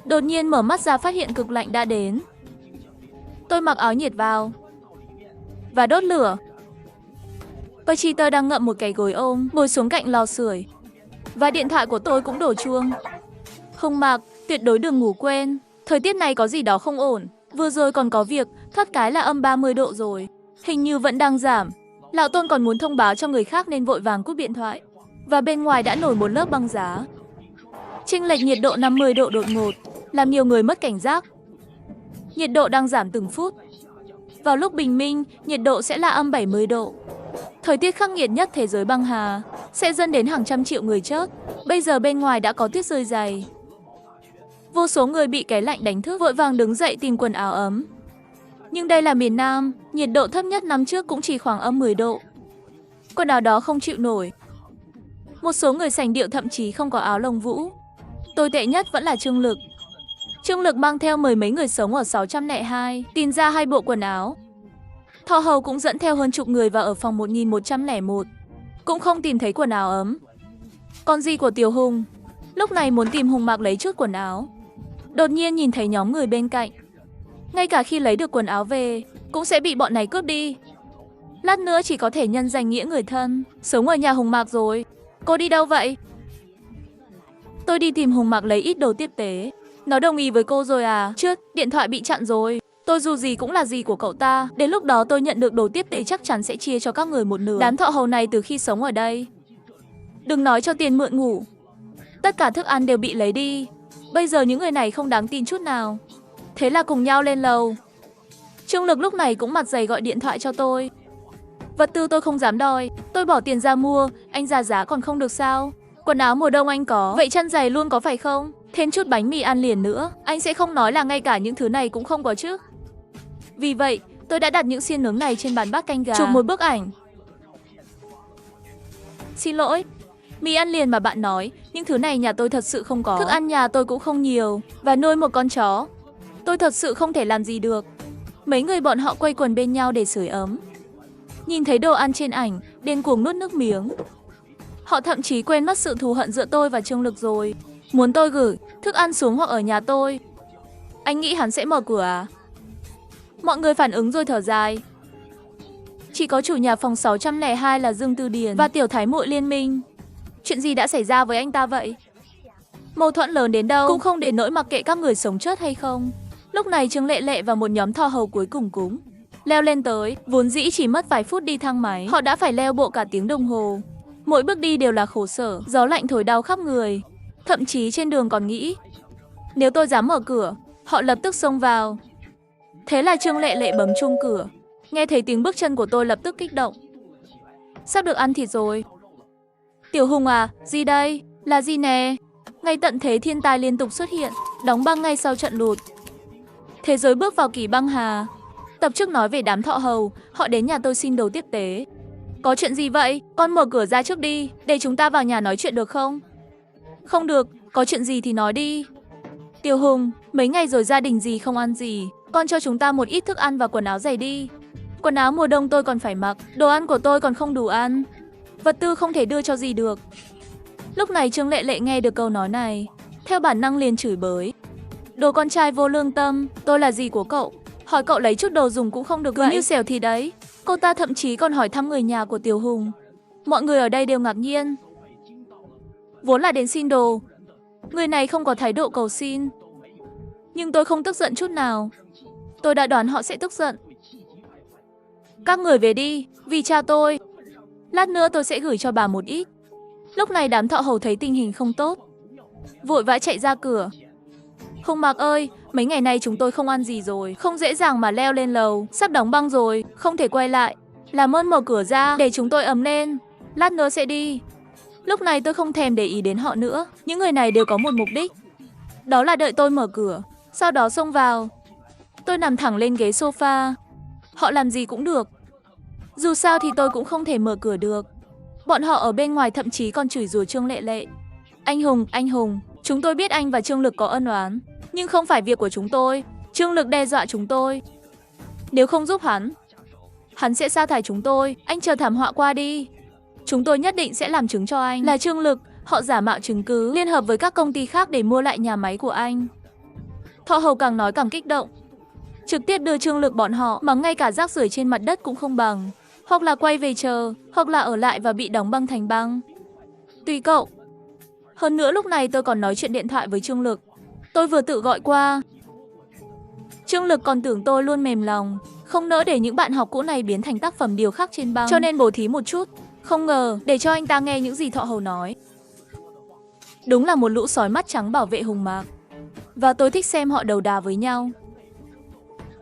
Đột nhiên mở mắt ra phát hiện cực lạnh đã đến. Tôi mặc áo nhiệt vào và đốt lửa. Peter đang ngậm một cái gối ôm, ngồi xuống cạnh lò sưởi. Và điện thoại của tôi cũng đổ chuông. Không mặc, tuyệt đối đừng ngủ quên. Thời tiết này có gì đó không ổn. Vừa rồi còn có việc, thoát cái là âm 30 độ rồi. Hình như vẫn đang giảm. Lão Tôn còn muốn thông báo cho người khác nên vội vàng cúp điện thoại. Và bên ngoài đã nổi một lớp băng giá. Chênh lệch nhiệt độ 50 độ đột ngột, làm nhiều người mất cảnh giác. Nhiệt độ đang giảm từng phút. Vào lúc bình minh, nhiệt độ sẽ là âm 70 độ. Thời tiết khắc nghiệt nhất thế giới băng hà sẽ dẫn đến hàng trăm triệu người chết. Bây giờ bên ngoài đã có tuyết rơi dày. Vô số người bị cái lạnh đánh thức vội vàng đứng dậy tìm quần áo ấm. Nhưng đây là miền Nam, nhiệt độ thấp nhất năm trước cũng chỉ khoảng âm 10 độ. Quần áo đó không chịu nổi. Một số người sành điệu thậm chí không có áo lông vũ. Tồi tệ nhất vẫn là Trương Lực. Trương Lực mang theo mười mấy người sống ở 602, tìm ra 2 bộ quần áo. Thọ Hầu cũng dẫn theo hơn chục người vào ở phòng 1101, cũng không tìm thấy quần áo ấm. Con dì của Tiểu Hùng lúc này muốn tìm Hùng Mạc lấy chút quần áo. Đột nhiên nhìn thấy nhóm người bên cạnh. Ngay cả khi lấy được quần áo về, cũng sẽ bị bọn này cướp đi. Lát nữa chỉ có thể nhân danh nghĩa người thân, sống ở nhà Hùng Mạc rồi. Cô đi đâu vậy? Tôi đi tìm Hùng Mạc lấy ít đồ tiếp tế. Nó đồng ý với cô rồi à? Chưa, điện thoại bị chặn rồi. Tôi dù gì cũng là dì của cậu ta. Đến lúc đó tôi nhận được đồ tiếp tế chắc chắn sẽ chia cho các người một nửa. Đám Thọ Hầu này từ khi sống ở đây, đừng nói cho tiền mượn ngủ, tất cả thức ăn đều bị lấy đi. Bây giờ những người này không đáng tin chút nào. Thế là cùng nhau lên lầu. Trương Lực lúc này cũng mặt dày gọi điện thoại cho tôi. Vật tư tôi không dám đòi, tôi bỏ tiền ra mua, anh ra giá còn không được sao? Quần áo mùa đông anh có, vậy chân giày luôn có phải không? Thêm chút bánh mì ăn liền nữa, anh sẽ không nói là ngay cả những thứ này cũng không có chứ? Vì vậy, tôi đã đặt những xiên nướng này trên bàn bát canh gà, chụp một bức ảnh. Xin lỗi, mì ăn liền mà bạn nói, những thứ này nhà tôi thật sự không có. Thức ăn nhà tôi cũng không nhiều, và nuôi một con chó, tôi thật sự không thể làm gì được. Mấy người bọn họ quây quần bên nhau để sưởi ấm. Nhìn thấy đồ ăn trên ảnh, điên cuồng nuốt nước miếng. Họ thậm chí quên mất sự thù hận giữa tôi và Trương Lực rồi. Muốn tôi gửi thức ăn xuống hoặc ở nhà tôi. Anh nghĩ hắn sẽ mở cửa à? Mọi người phản ứng rồi thở dài. Chỉ có chủ nhà phòng 602 là Dương Tư Điền và Tiểu Thái Muội liên minh. Chuyện gì đã xảy ra với anh ta vậy? Mâu thuẫn lớn đến đâu cũng không để nỗi mặc kệ các người sống chết hay không. Lúc này Trương Lệ Lệ và một nhóm Thọ Hầu cuối cùng cũng leo lên tới. Vốn dĩ chỉ mất vài phút đi thang máy, họ đã phải leo bộ cả tiếng đồng hồ. Mỗi bước đi đều là khổ sở, gió lạnh thổi đau khắp người. Thậm chí trên đường còn nghĩ, nếu tôi dám mở cửa, họ lập tức xông vào. Thế là Trương Lệ Lệ bấm chuông cửa. Nghe thấy tiếng bước chân của tôi lập tức kích động. Sắp được ăn thịt rồi. Tiểu Hùng à, gì đây? Là gì nè? Ngay tận thế thiên tai liên tục xuất hiện, đóng băng ngay sau trận lụt. Thế giới bước vào kỳ băng hà. Tập trước nói về đám Thọ Hầu, họ đến nhà tôi xin đồ tiếp tế. Có chuyện gì vậy? Con mở cửa ra trước đi, để chúng ta vào nhà nói chuyện được không? Không được, có chuyện gì thì nói đi. Tiểu Hùng, mấy ngày rồi gia đình dì không ăn gì, con cho chúng ta một ít thức ăn và quần áo giày đi. Quần áo mùa đông tôi còn phải mặc, đồ ăn của tôi còn không đủ ăn. Vật tư không thể đưa cho dì được. Lúc này Trương Lệ Lệ nghe được câu nói này, theo bản năng liền chửi bới. Đồ con trai vô lương tâm, tôi là dì của cậu, hỏi cậu lấy chút đồ dùng cũng không được vậy. Cứ như xẻo thì đấy. Cô ta thậm chí còn hỏi thăm người nhà của Tiểu Hùng. Mọi người ở đây đều ngạc nhiên. Vốn là đến xin đồ, người này không có thái độ cầu xin. Nhưng tôi không tức giận chút nào. Tôi đã đoán họ sẽ tức giận. Các người về đi, vì cha tôi. Lát nữa tôi sẽ gửi cho bà một ít. Lúc này đám Thọ Hầu thấy tình hình không tốt, vội vã chạy ra cửa. Hùng Mạc ơi, mấy ngày nay chúng tôi không ăn gì rồi, không dễ dàng mà leo lên lầu, sắp đóng băng rồi, không thể quay lại. Làm ơn mở cửa ra để chúng tôi ấm lên, lát nữa sẽ đi. Lúc này tôi không thèm để ý đến họ nữa, những người này đều có một mục đích. Đó là đợi tôi mở cửa, sau đó xông vào. Tôi nằm thẳng lên ghế sofa. Họ làm gì cũng được. Dù sao thì tôi cũng không thể mở cửa được. Bọn họ ở bên ngoài thậm chí còn chửi rủa Trương Lệ Lệ. Anh Hùng, chúng tôi biết anh và Trương Lực có ân oán, nhưng không phải việc của chúng tôi. Trương Lực đe dọa chúng tôi. Nếu không giúp hắn sẽ sa thải chúng tôi. Anh chờ thảm họa qua đi. Chúng tôi nhất định sẽ làm chứng cho anh là Trương Lực. Họ giả mạo chứng cứ, liên hợp với các công ty khác để mua lại nhà máy của anh. Thọ Hầu càng nói càng kích động. Trực tiếp đưa Trương Lực bọn họ mà ngay cả rác rưởi trên mặt đất cũng không bằng. Hoặc là quay về chờ, hoặc là ở lại và bị đóng băng thành băng. Tùy cậu. Hơn nữa lúc này tôi còn nói chuyện điện thoại với Trương Lực. Tôi vừa tự gọi qua. Trương Lực còn tưởng tôi luôn mềm lòng, không nỡ để những bạn học cũ này biến thành tác phẩm điêu khắc trên băng, cho nên bố thí một chút. Không ngờ để cho anh ta nghe những gì Thọ Hầu nói. Đúng là một lũ sói mắt trắng bảo vệ Hùng Mạc. Và tôi thích xem họ đấu đá với nhau.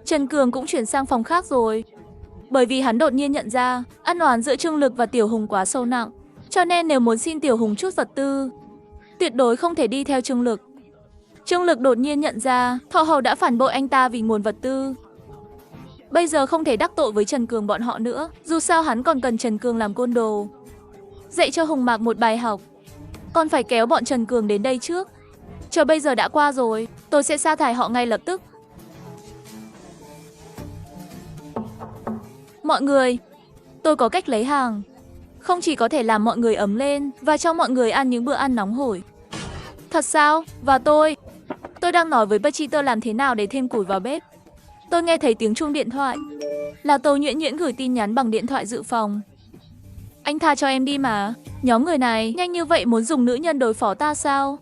Trần Cường cũng chuyển sang phòng khác rồi. Bởi vì hắn đột nhiên nhận ra ân oán giữa Trương Lực và Tiểu Hùng quá sâu nặng. Cho nên nếu muốn xin Tiểu Hùng chút vật tư, tuyệt đối không thể đi theo Trương Lực. Trương Lực đột nhiên nhận ra Thọ Hầu đã phản bội anh ta vì nguồn vật tư. Bây giờ không thể đắc tội với Trần Cường bọn họ nữa. Dù sao hắn còn cần Trần Cường làm côn đồ. Dạy cho Hùng Mạc một bài học. Còn phải kéo bọn Trần Cường đến đây trước. Chờ bây giờ đã qua rồi, tôi sẽ sa thải họ ngay lập tức. Mọi người, tôi có cách lấy hàng. Không chỉ có thể làm mọi người ấm lên và cho mọi người ăn những bữa ăn nóng hổi. Thật sao? Và tôi đang nói với Peter làm thế nào để thêm củi vào bếp. Tôi nghe thấy tiếng chuông điện thoại. Là Tâu Nhuyễn Nhuyễn gửi tin nhắn bằng điện thoại dự phòng. Anh tha cho em đi mà. Nhóm người này nhanh như vậy muốn dùng nữ nhân đối phó ta sao?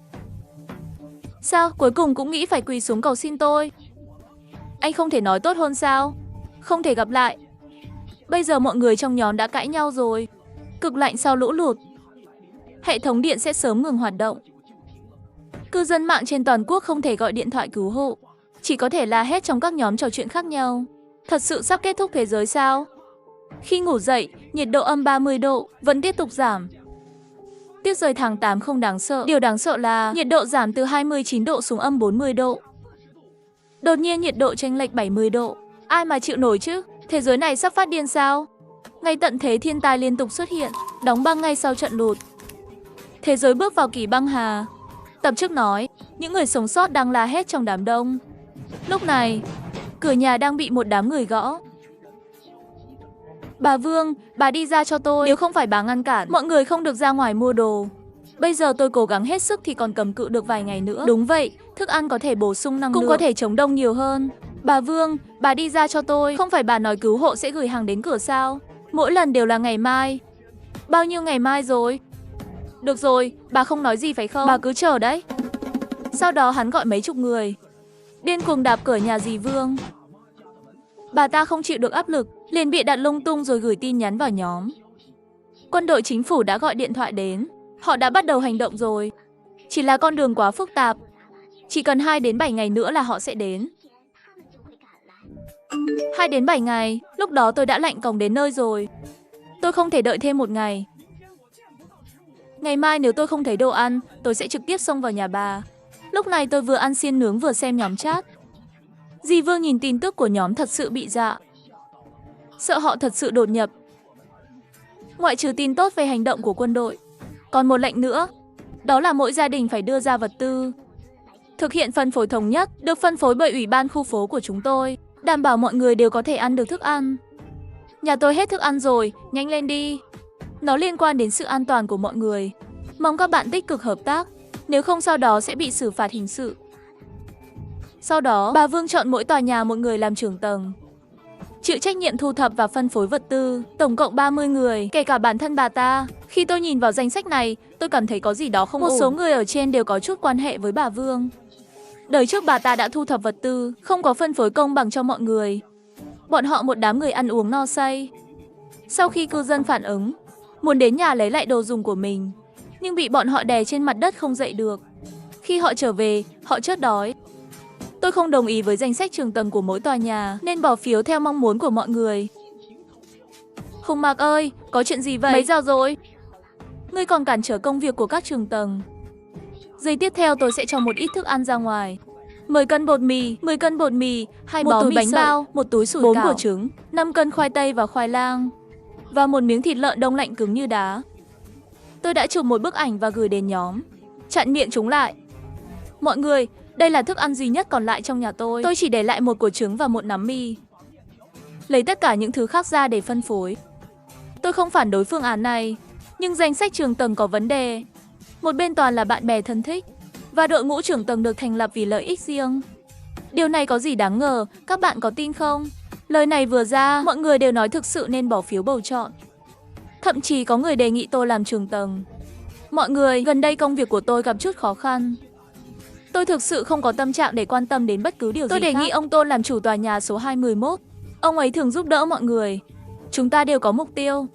Sao? Cuối cùng cũng nghĩ phải quỳ xuống cầu xin tôi. Anh không thể nói tốt hơn sao? Không thể gặp lại. Bây giờ mọi người trong nhóm đã cãi nhau rồi. Cực lạnh sau lũ lụt. Hệ thống điện sẽ sớm ngừng hoạt động. Cư dân mạng trên toàn quốc không thể gọi điện thoại cứu hộ. Chỉ có thể la hét trong các nhóm trò chuyện khác nhau. Thật sự sắp kết thúc thế giới sao? Khi ngủ dậy, nhiệt độ âm 30 độ, vẫn tiếp tục giảm. Tuyết rơi tháng 8 không đáng sợ. Điều đáng sợ là nhiệt độ giảm từ 29 độ xuống âm 40 độ. Đột nhiên nhiệt độ chênh lệch 70 độ. Ai mà chịu nổi chứ? Thế giới này sắp phát điên sao? Ngay tận thế thiên tai liên tục xuất hiện, đóng băng ngay sau trận lụt. Thế giới bước vào kỳ băng hà. Tập trước nói, những người sống sót đang la hét trong đám đông. Lúc này, cửa nhà đang bị một đám người gõ. Bà Vương, bà đi ra cho tôi. Nếu không phải bà ngăn cản, mọi người không được ra ngoài mua đồ. Bây giờ tôi cố gắng hết sức thì còn cầm cự được vài ngày nữa. Đúng vậy, thức ăn có thể bổ sung năng lượng, cũng có thể chống đông nhiều hơn. Bà Vương, bà đi ra cho tôi. Không phải bà nói cứu hộ sẽ gửi hàng đến cửa sao? Mỗi lần đều là ngày mai. Bao nhiêu ngày mai rồi? Được rồi, bà không nói gì phải không? Bà cứ chờ đấy. Sau đó hắn gọi mấy chục người, điên cuồng đạp cửa nhà dì Vương. Bà ta không chịu được áp lực, liền bịa đặt lung tung rồi gửi tin nhắn vào nhóm. Quân đội chính phủ đã gọi điện thoại đến. Họ đã bắt đầu hành động rồi. Chỉ là con đường quá phức tạp. Chỉ cần 2 đến 7 ngày nữa là họ sẽ đến. 2 đến 7 ngày, lúc đó tôi đã lạnh còng đến nơi rồi. Tôi không thể đợi thêm 1 ngày. Ngày mai nếu tôi không thấy đồ ăn, tôi sẽ trực tiếp xông vào nhà bà. Lúc này tôi vừa ăn xiên nướng vừa xem nhóm chat. Dì Vương nhìn tin tức của nhóm thật sự bị dọa. Sợ họ thật sự đột nhập. Ngoại trừ tin tốt về hành động của quân đội, còn một lệnh nữa, đó là mỗi gia đình phải đưa ra vật tư. Thực hiện phân phối thống nhất, được phân phối bởi ủy ban khu phố của chúng tôi, đảm bảo mọi người đều có thể ăn được thức ăn. Nhà tôi hết thức ăn rồi, nhanh lên đi. Nó liên quan đến sự an toàn của mọi người. Mong các bạn tích cực hợp tác, nếu không sau đó sẽ bị xử phạt hình sự. Sau đó, bà Vương chọn mỗi tòa nhà một người làm trưởng tầng, chịu trách nhiệm thu thập và phân phối vật tư, tổng cộng 30 người, kể cả bản thân bà ta. Khi tôi nhìn vào danh sách này, tôi cảm thấy có gì đó không ổn. Một số người ở trên đều có chút quan hệ với bà Vương. Đời trước bà ta đã thu thập vật tư, không có phân phối công bằng cho mọi người. Bọn họ một đám người ăn uống no say. Sau khi cư dân phản ứng, muốn đến nhà lấy lại đồ dùng của mình, nhưng bị bọn họ đè trên mặt đất không dậy được. Khi họ trở về, họ chớt đói. Tôi không đồng ý với danh sách trường tầng của mỗi tòa nhà, nên bỏ phiếu theo mong muốn của mọi người. Hùng Mạc ơi, có chuyện gì vậy? Mấy giờ rồi? Ngươi còn cản trở công việc của các trường tầng. Giây tiếp theo tôi sẽ cho một ít thức ăn ra ngoài. 10 cân bột mì, 2 bó mì bánh bao, một túi sủi cảo, 4 quả trứng, 5 cân khoai tây và khoai lang, và một miếng thịt lợn đông lạnh cứng như đá. Tôi đã chụp một bức ảnh và gửi đến nhóm. Chặn miệng chúng lại. Mọi người, đây là thức ăn duy nhất còn lại trong nhà tôi. Tôi chỉ để lại một quả trứng và một nắm mì. Lấy tất cả những thứ khác ra để phân phối. Tôi không phản đối phương án này, nhưng danh sách trường tầng có vấn đề. Một bên toàn là bạn bè thân thích, và đội ngũ trưởng tầng được thành lập vì lợi ích riêng. Điều này có gì đáng ngờ, các bạn có tin không? Lời này vừa ra, mọi người đều nói thực sự nên bỏ phiếu bầu chọn. Thậm chí có người đề nghị tôi làm trưởng tầng. Mọi người, gần đây công việc của tôi gặp chút khó khăn. Tôi thực sự không có tâm trạng để quan tâm đến bất cứ điều gì khác. Tôi đề nghị ông Tôn làm chủ tòa nhà số 211. Ông ấy thường giúp đỡ mọi người. Chúng ta đều có mục tiêu.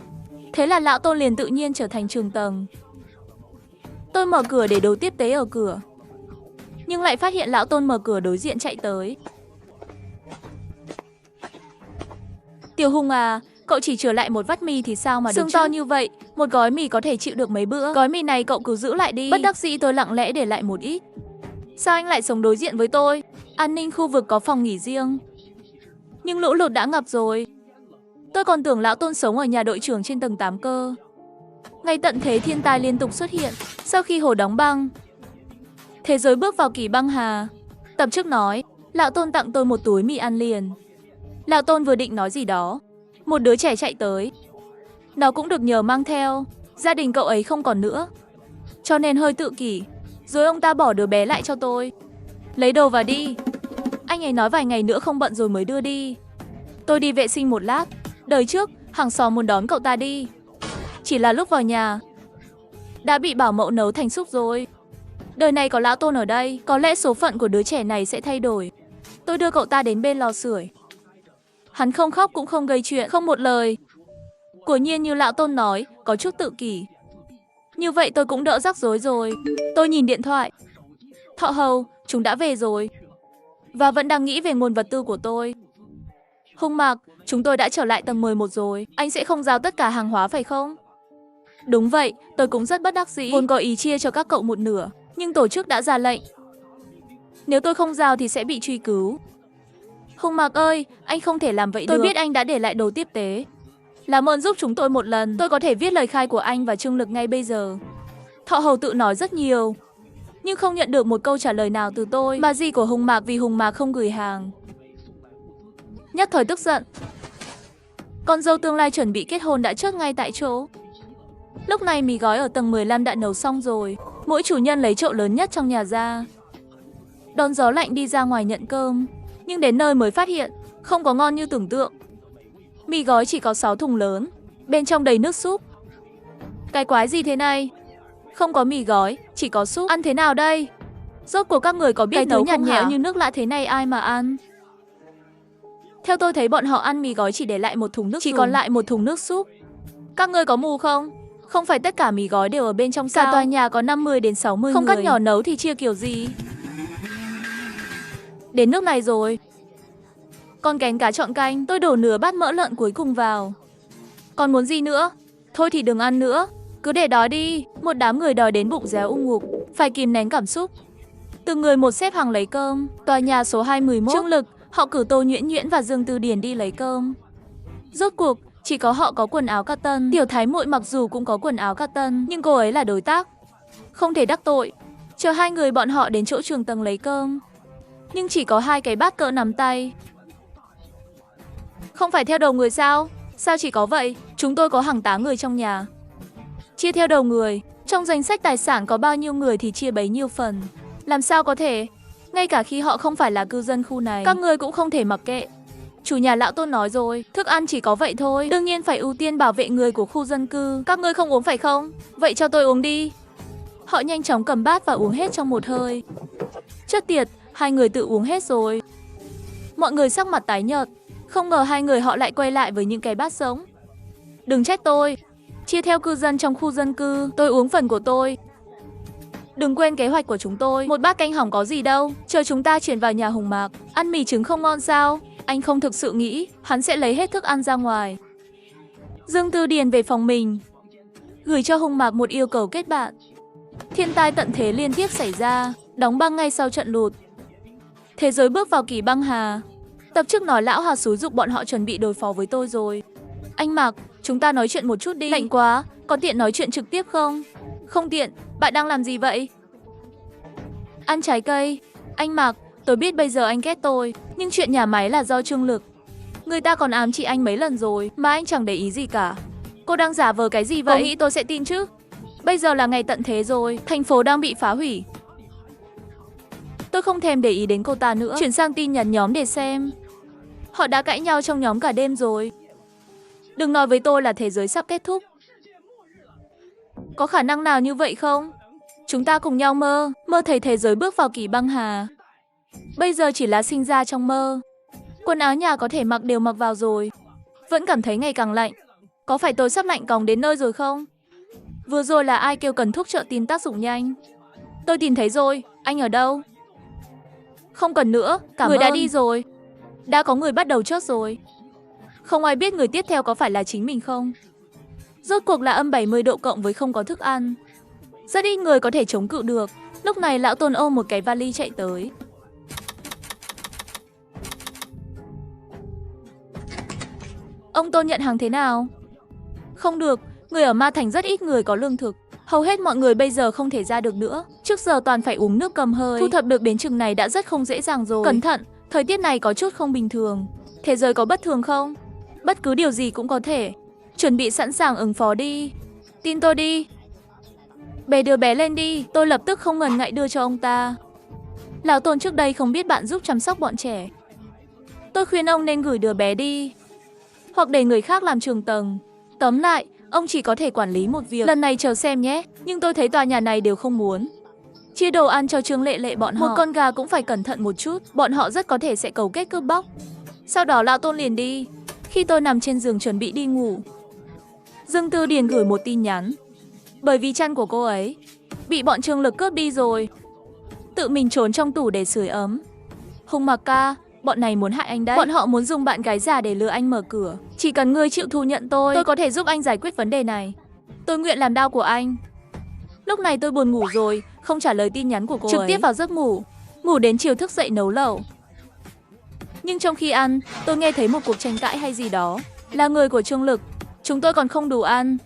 Thế là lão Tôn liền tự nhiên trở thành trưởng tầng. Tôi mở cửa để đồ tiếp tế ở cửa, nhưng lại phát hiện lão Tôn mở cửa đối diện chạy tới. Tiểu Hùng à, cậu chỉ trở lại một vắt mì thì sao mà được chứ? Xương to như vậy, một gói mì có thể chịu được mấy bữa. Gói mì này cậu cứ giữ lại đi. Bất đắc dĩ tôi lặng lẽ để lại một ít. Sao anh lại sống đối diện với tôi? An ninh khu vực có phòng nghỉ riêng, nhưng lũ lụt đã ngập rồi. Tôi còn tưởng lão Tôn sống ở nhà đội trưởng trên tầng 8 cơ. Ngay tận thế thiên tai liên tục xuất hiện. Sau khi hồ đóng băng, thế giới bước vào kỳ băng hà. Tập trước nói, lão Tôn tặng tôi một túi mì ăn liền. Lão Tôn vừa định nói gì đó, một đứa trẻ chạy tới. Nó cũng được nhờ mang theo. Gia đình cậu ấy không còn nữa, cho nên hơi tự kỷ. Rồi ông ta bỏ đứa bé lại cho tôi. Lấy đồ và đi. Anh ấy nói vài ngày nữa không bận rồi mới đưa đi. Tôi đi vệ sinh một lát. Đời trước, hàng xóm muốn đón cậu ta đi. Chỉ là lúc vào nhà, đã bị bảo mẫu nấu thành súp rồi. Đời này có lão Tôn ở đây, có lẽ số phận của đứa trẻ này sẽ thay đổi. Tôi đưa cậu ta đến bên lò sưởi. Hắn không khóc cũng không gây chuyện, không một lời. Quả nhiên như lão Tôn nói, có chút tự kỷ. Như vậy tôi cũng đỡ rắc rối rồi. Tôi nhìn điện thoại. Thọ Hầu, chúng đã về rồi, và vẫn đang nghĩ về nguồn vật tư của tôi. Hùng Mạc, chúng tôi đã trở lại tầng 11 rồi. Anh sẽ không giao tất cả hàng hóa phải không? Đúng vậy, tôi cũng rất bất đắc dĩ. Vốn có ý chia cho các cậu một nửa, nhưng tổ chức đã ra lệnh. Nếu tôi không giao thì sẽ bị truy cứu. Hùng Mạc ơi, anh không thể làm vậy được. Tôi biết anh đã để lại đồ tiếp tế. Làm ơn giúp chúng tôi một lần. Tôi có thể viết lời khai của anh và Trương Lực ngay bây giờ. Thọ Hầu tự nói rất nhiều, nhưng không nhận được một câu trả lời nào từ tôi. Bà dì của Hùng Mạc vì Hùng Mạc không gửi hàng, nhất thời tức giận. Con dâu tương lai chuẩn bị kết hôn đã chớt ngay tại chỗ. Lúc này mì gói ở tầng 15 đã nấu xong rồi. Mỗi chủ nhân lấy chậu lớn nhất trong nhà ra, đón gió lạnh đi ra ngoài nhận cơm. Nhưng đến nơi mới phát hiện, không có ngon như tưởng tượng. Mì gói chỉ có 6 thùng lớn, bên trong đầy nước súp. Cái quái gì thế này? Không có mì gói, chỉ có súp. Ăn thế nào đây? Rốt cuộc các người có biết nấu nhạt nhẽo như nước lã thế này ai mà ăn? Theo tôi thấy bọn họ ăn mì gói chỉ để lại một thùng nước, chỉ còn lại một thùng nước súp. Các ngươi có mù không? Không phải tất cả mì gói đều ở bên trong sao? Cả tòa nhà có 50 đến 60 người. Không cắt nhỏ nấu thì chia kiểu gì? Đến nước này rồi. Con kén cá chọn canh, tôi đổ nửa bát mỡ lợn cuối cùng vào. Còn muốn gì nữa? Thôi thì đừng ăn nữa, cứ để đói đi. Một đám người đói đến bụng réo ngục, phải kìm nén cảm xúc. Từng người một xếp hàng lấy cơm. Tòa nhà số 211, Trương Lực, họ cử Tô Nhuyễn Nhuyễn và Dương Tư Điển đi lấy cơm. Rốt cuộc, chỉ có họ có quần áo cotton. Tiểu Thái Muội mặc dù cũng có quần áo cotton, nhưng cô ấy là đối tác, không thể đắc tội. Chờ hai người bọn họ đến chỗ trường tầng lấy cơm, nhưng chỉ có 2 cái bát cỡ nắm tay. Không phải theo đầu người sao? Sao chỉ có vậy? Chúng tôi có hàng tá người trong nhà. Chia theo đầu người, trong danh sách tài sản có bao nhiêu người thì chia bấy nhiêu phần. Làm sao có thể? Ngay cả khi họ không phải là cư dân khu này, các người cũng không thể mặc kệ. Chủ nhà lão Tôn nói rồi, thức ăn chỉ có vậy thôi, đương nhiên phải ưu tiên bảo vệ người của khu dân cư. Các ngươi không uống phải không? Vậy cho tôi uống đi. Họ nhanh chóng cầm bát và uống hết trong một hơi. Chết tiệt, 2 người tự uống hết rồi. Mọi người sắc mặt tái nhợt, không ngờ 2 người họ lại quay lại với những cái bát sống. Đừng trách tôi, chia theo cư dân trong khu dân cư, tôi uống phần của tôi. Đừng quên kế hoạch của chúng tôi. Một bát canh hỏng có gì đâu. Chờ chúng ta chuyển vào nhà Hùng Mạc. Ăn mì trứng không ngon sao? Anh không thực sự nghĩ hắn sẽ lấy hết thức ăn ra ngoài. Dương Tư Điền về phòng mình, gửi cho Hùng Mạc một yêu cầu kết bạn. Thiên tai tận thế liên tiếp xảy ra, đóng băng ngay sau trận lụt. Thế giới bước vào kỳ băng hà. Tập chức nói lão Hà xúi giục bọn họ chuẩn bị đối phó với tôi rồi. Anh Mạc, chúng ta nói chuyện một chút đi. Lạnh quá, có tiện nói chuyện trực tiếp không? Không tiện, bạn đang làm gì vậy? Ăn trái cây. Anh Mạc, tôi biết bây giờ anh ghét tôi, nhưng chuyện nhà máy là do Trương Lực. Người ta còn ám chỉ anh mấy lần rồi, mà anh chẳng để ý gì cả. Cô đang giả vờ cái gì vậy? Cô nghĩ tôi sẽ tin chứ? Bây giờ là ngày tận thế rồi, thành phố đang bị phá hủy. Tôi không thèm để ý đến cô ta nữa, chuyển sang tin nhắn nhóm để xem. Họ đã cãi nhau trong nhóm cả đêm rồi. Đừng nói với tôi là thế giới sắp kết thúc. Có khả năng nào như vậy không? Chúng ta cùng nhau mơ thấy thế giới bước vào kỳ băng hà. Bây giờ chỉ là sinh ra trong mơ. Quần áo nhà có thể mặc đều mặc vào rồi. Vẫn cảm thấy ngày càng lạnh. Có phải tôi sắp lạnh còng đến nơi rồi không? Vừa rồi là ai kêu cần thuốc trợ tim tác dụng nhanh? Tôi tìm thấy rồi, anh ở đâu? Không cần nữa, cảm ơn. Người đã đi rồi. Đã có người bắt đầu chốt rồi. Không ai biết người tiếp theo có phải là chính mình không? Rốt cuộc là âm 70 độ cộng với không có thức ăn. Rất ít người có thể chống cự được. Lúc này lão Tôn ôm một cái vali chạy tới. Ông Tôn nhận hàng thế nào? Không được, người ở Ma Thành rất ít người có lương thực. Hầu hết mọi người bây giờ không thể ra được nữa. Trước giờ toàn phải uống nước cầm hơi. Thu thập được đến chừng này đã rất không dễ dàng rồi. Cẩn thận, thời tiết này có chút không bình thường. Thế giới có bất thường không? Bất cứ điều gì cũng có thể. Chuẩn bị sẵn sàng ứng phó đi. Tin tôi đi. Bế đứa bé lên đi. Tôi lập tức không ngần ngại đưa cho ông ta. Lão Tôn trước đây không biết bạn giúp chăm sóc bọn trẻ. Tôi khuyên ông nên gửi đứa bé đi. Hoặc để người khác làm trường tầng. Tóm lại, ông chỉ có thể quản lý một việc. Lần này chờ xem nhé. Nhưng tôi thấy tòa nhà này đều không muốn. Chia đồ ăn cho Trương Lệ Lệ bọn họ. Một con gà cũng phải cẩn thận một chút. Bọn họ rất có thể sẽ cấu kết cướp bóc. Sau đó lão Tôn liền đi. Khi tôi nằm trên giường chuẩn bị đi ngủ, Dương Tư Điền gửi một tin nhắn. Bởi vì chăn của cô ấy bị bọn Trương Lực cướp đi rồi. Tự mình trốn trong tủ để sưởi ấm. Hùng Mạc ca, bọn này muốn hại anh đấy. Bọn họ muốn dùng bạn gái giả để lừa anh mở cửa. Chỉ cần ngươi chịu thu nhận tôi có thể giúp anh giải quyết vấn đề này. Tôi nguyện làm đao của anh. Lúc này tôi buồn ngủ rồi, không trả lời tin nhắn của cô ấy. Trực tiếp vào giấc ngủ. Ngủ đến chiều thức dậy nấu lẩu. Nhưng trong khi ăn, tôi nghe thấy một cuộc tranh cãi hay gì đó. Là người của Trương Lực. Chúng tôi còn không đủ ăn.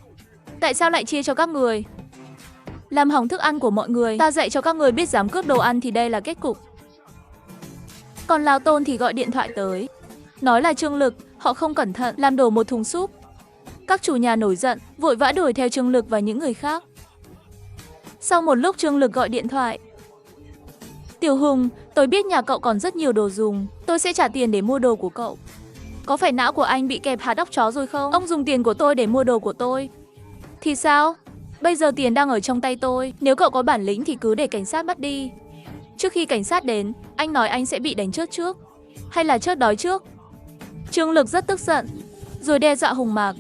Tại sao lại chia cho các người? Làm hỏng thức ăn của mọi người. Ta dạy cho các người biết dám cướp đồ ăn thì đây là kết cục. Còn lão Tôn thì gọi điện thoại tới. Nói là Trương Lực, họ không cẩn thận làm đổ một thùng súp. Các chủ nhà nổi giận, vội vã đuổi theo Trương Lực và những người khác. Sau một lúc Trương Lực gọi điện thoại. Tiểu Hùng, tôi biết nhà cậu còn rất nhiều đồ dùng. Tôi sẽ trả tiền để mua đồ của cậu. Có phải não của anh bị kẹp hạt óc chó rồi không? Ông dùng tiền của tôi để mua đồ của tôi. Thì sao? Bây giờ tiền đang ở trong tay tôi. Nếu cậu có bản lĩnh thì cứ để cảnh sát bắt đi. Trước khi cảnh sát đến, anh nói anh sẽ bị đánh chết trước. Hay là chết đói trước? Trương Lực rất tức giận, rồi đe dọa Hùng Mạc.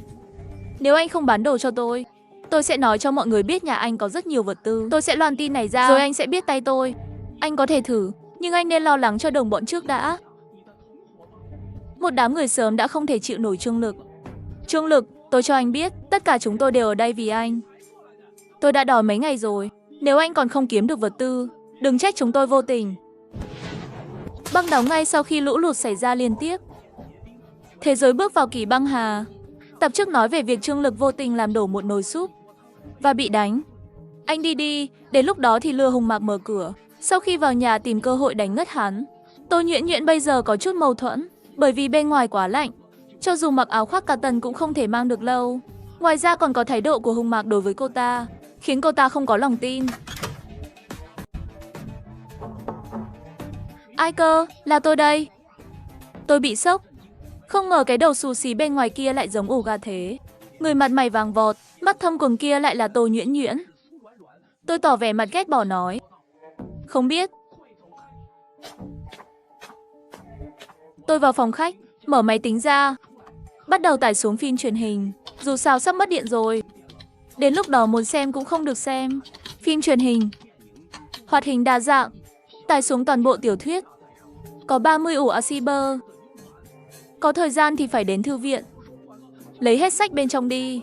Nếu anh không bán đồ cho tôi sẽ nói cho mọi người biết nhà anh có rất nhiều vật tư. Tôi sẽ loan tin này ra, rồi anh sẽ biết tay tôi. Anh có thể thử, nhưng anh nên lo lắng cho đồng bọn trước đã. Một đám người sớm đã không thể chịu nổi Trương Lực. Trương Lực, tôi cho anh biết, tất cả chúng tôi đều ở đây vì anh. Tôi đã đòi mấy ngày rồi. Nếu anh còn không kiếm được vật tư, đừng trách chúng tôi vô tình. Băng đóng ngay sau khi lũ lụt xảy ra liên tiếp. Thế giới bước vào kỳ băng hà. Tập trước nói về việc Trương Lực vô tình làm đổ một nồi súp và bị đánh. Anh đi, đến lúc đó thì lừa Hùng Mạc mở cửa. Sau khi vào nhà tìm cơ hội đánh ngất hắn. Tô Nhuyễn Nhuyễn bây giờ có chút mâu thuẫn, bởi vì bên ngoài quá lạnh. Cho dù mặc áo khoác cotton cũng không thể mang được lâu. Ngoài ra còn có thái độ của Hùng Mạc đối với cô ta, khiến cô ta không có lòng tin. Ai cơ, là tôi đây. Tôi bị sốc. Không ngờ cái đầu xù xí bên ngoài kia lại giống ổ gà thế. Người mặt mày vàng vọt, mắt thâm quầng kia lại là Tô Nhuyễn Nhuyễn. Tôi tỏ vẻ mặt ghét bỏ nói. Không biết. Tôi vào phòng khách, mở máy tính ra, bắt đầu tải xuống phim truyền hình. Dù sao sắp mất điện rồi. Đến lúc đó muốn xem cũng không được xem. Phim truyền hình. Hoạt hình đa dạng, tải xuống toàn bộ tiểu thuyết. Có 30 ủ Asiber. Có thời gian thì phải đến thư viện. Lấy hết sách bên trong đi.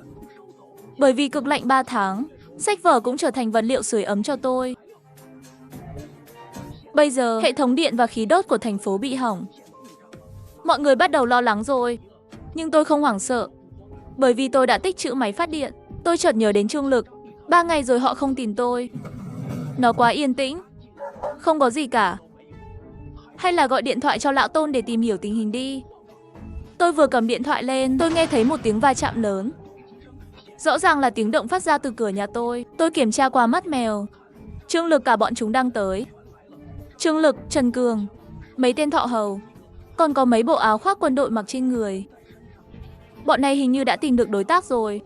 Bởi vì cực lạnh 3 tháng, sách vở cũng trở thành vật liệu sưởi ấm cho tôi. Bây giờ, hệ thống điện và khí đốt của thành phố bị hỏng. Mọi người bắt đầu lo lắng rồi. Nhưng tôi không hoảng sợ. Bởi vì tôi đã tích trữ máy phát điện. Tôi chợt nhớ đến Trương Lực. 3 ngày rồi họ không tìm tôi. Nó quá yên tĩnh. Không có gì cả. Hay là gọi điện thoại cho lão Tôn để tìm hiểu tình hình đi. Tôi vừa cầm điện thoại lên, tôi nghe thấy một tiếng va chạm lớn. Rõ ràng là tiếng động phát ra từ cửa nhà tôi. Tôi kiểm tra qua mắt mèo. Trương Lực cả bọn chúng đang tới. Trương Lực, Trần Cường, mấy tên thọ hầu, còn có mấy bộ áo khoác quân đội mặc trên người. Bọn này hình như đã tìm được đối tác rồi.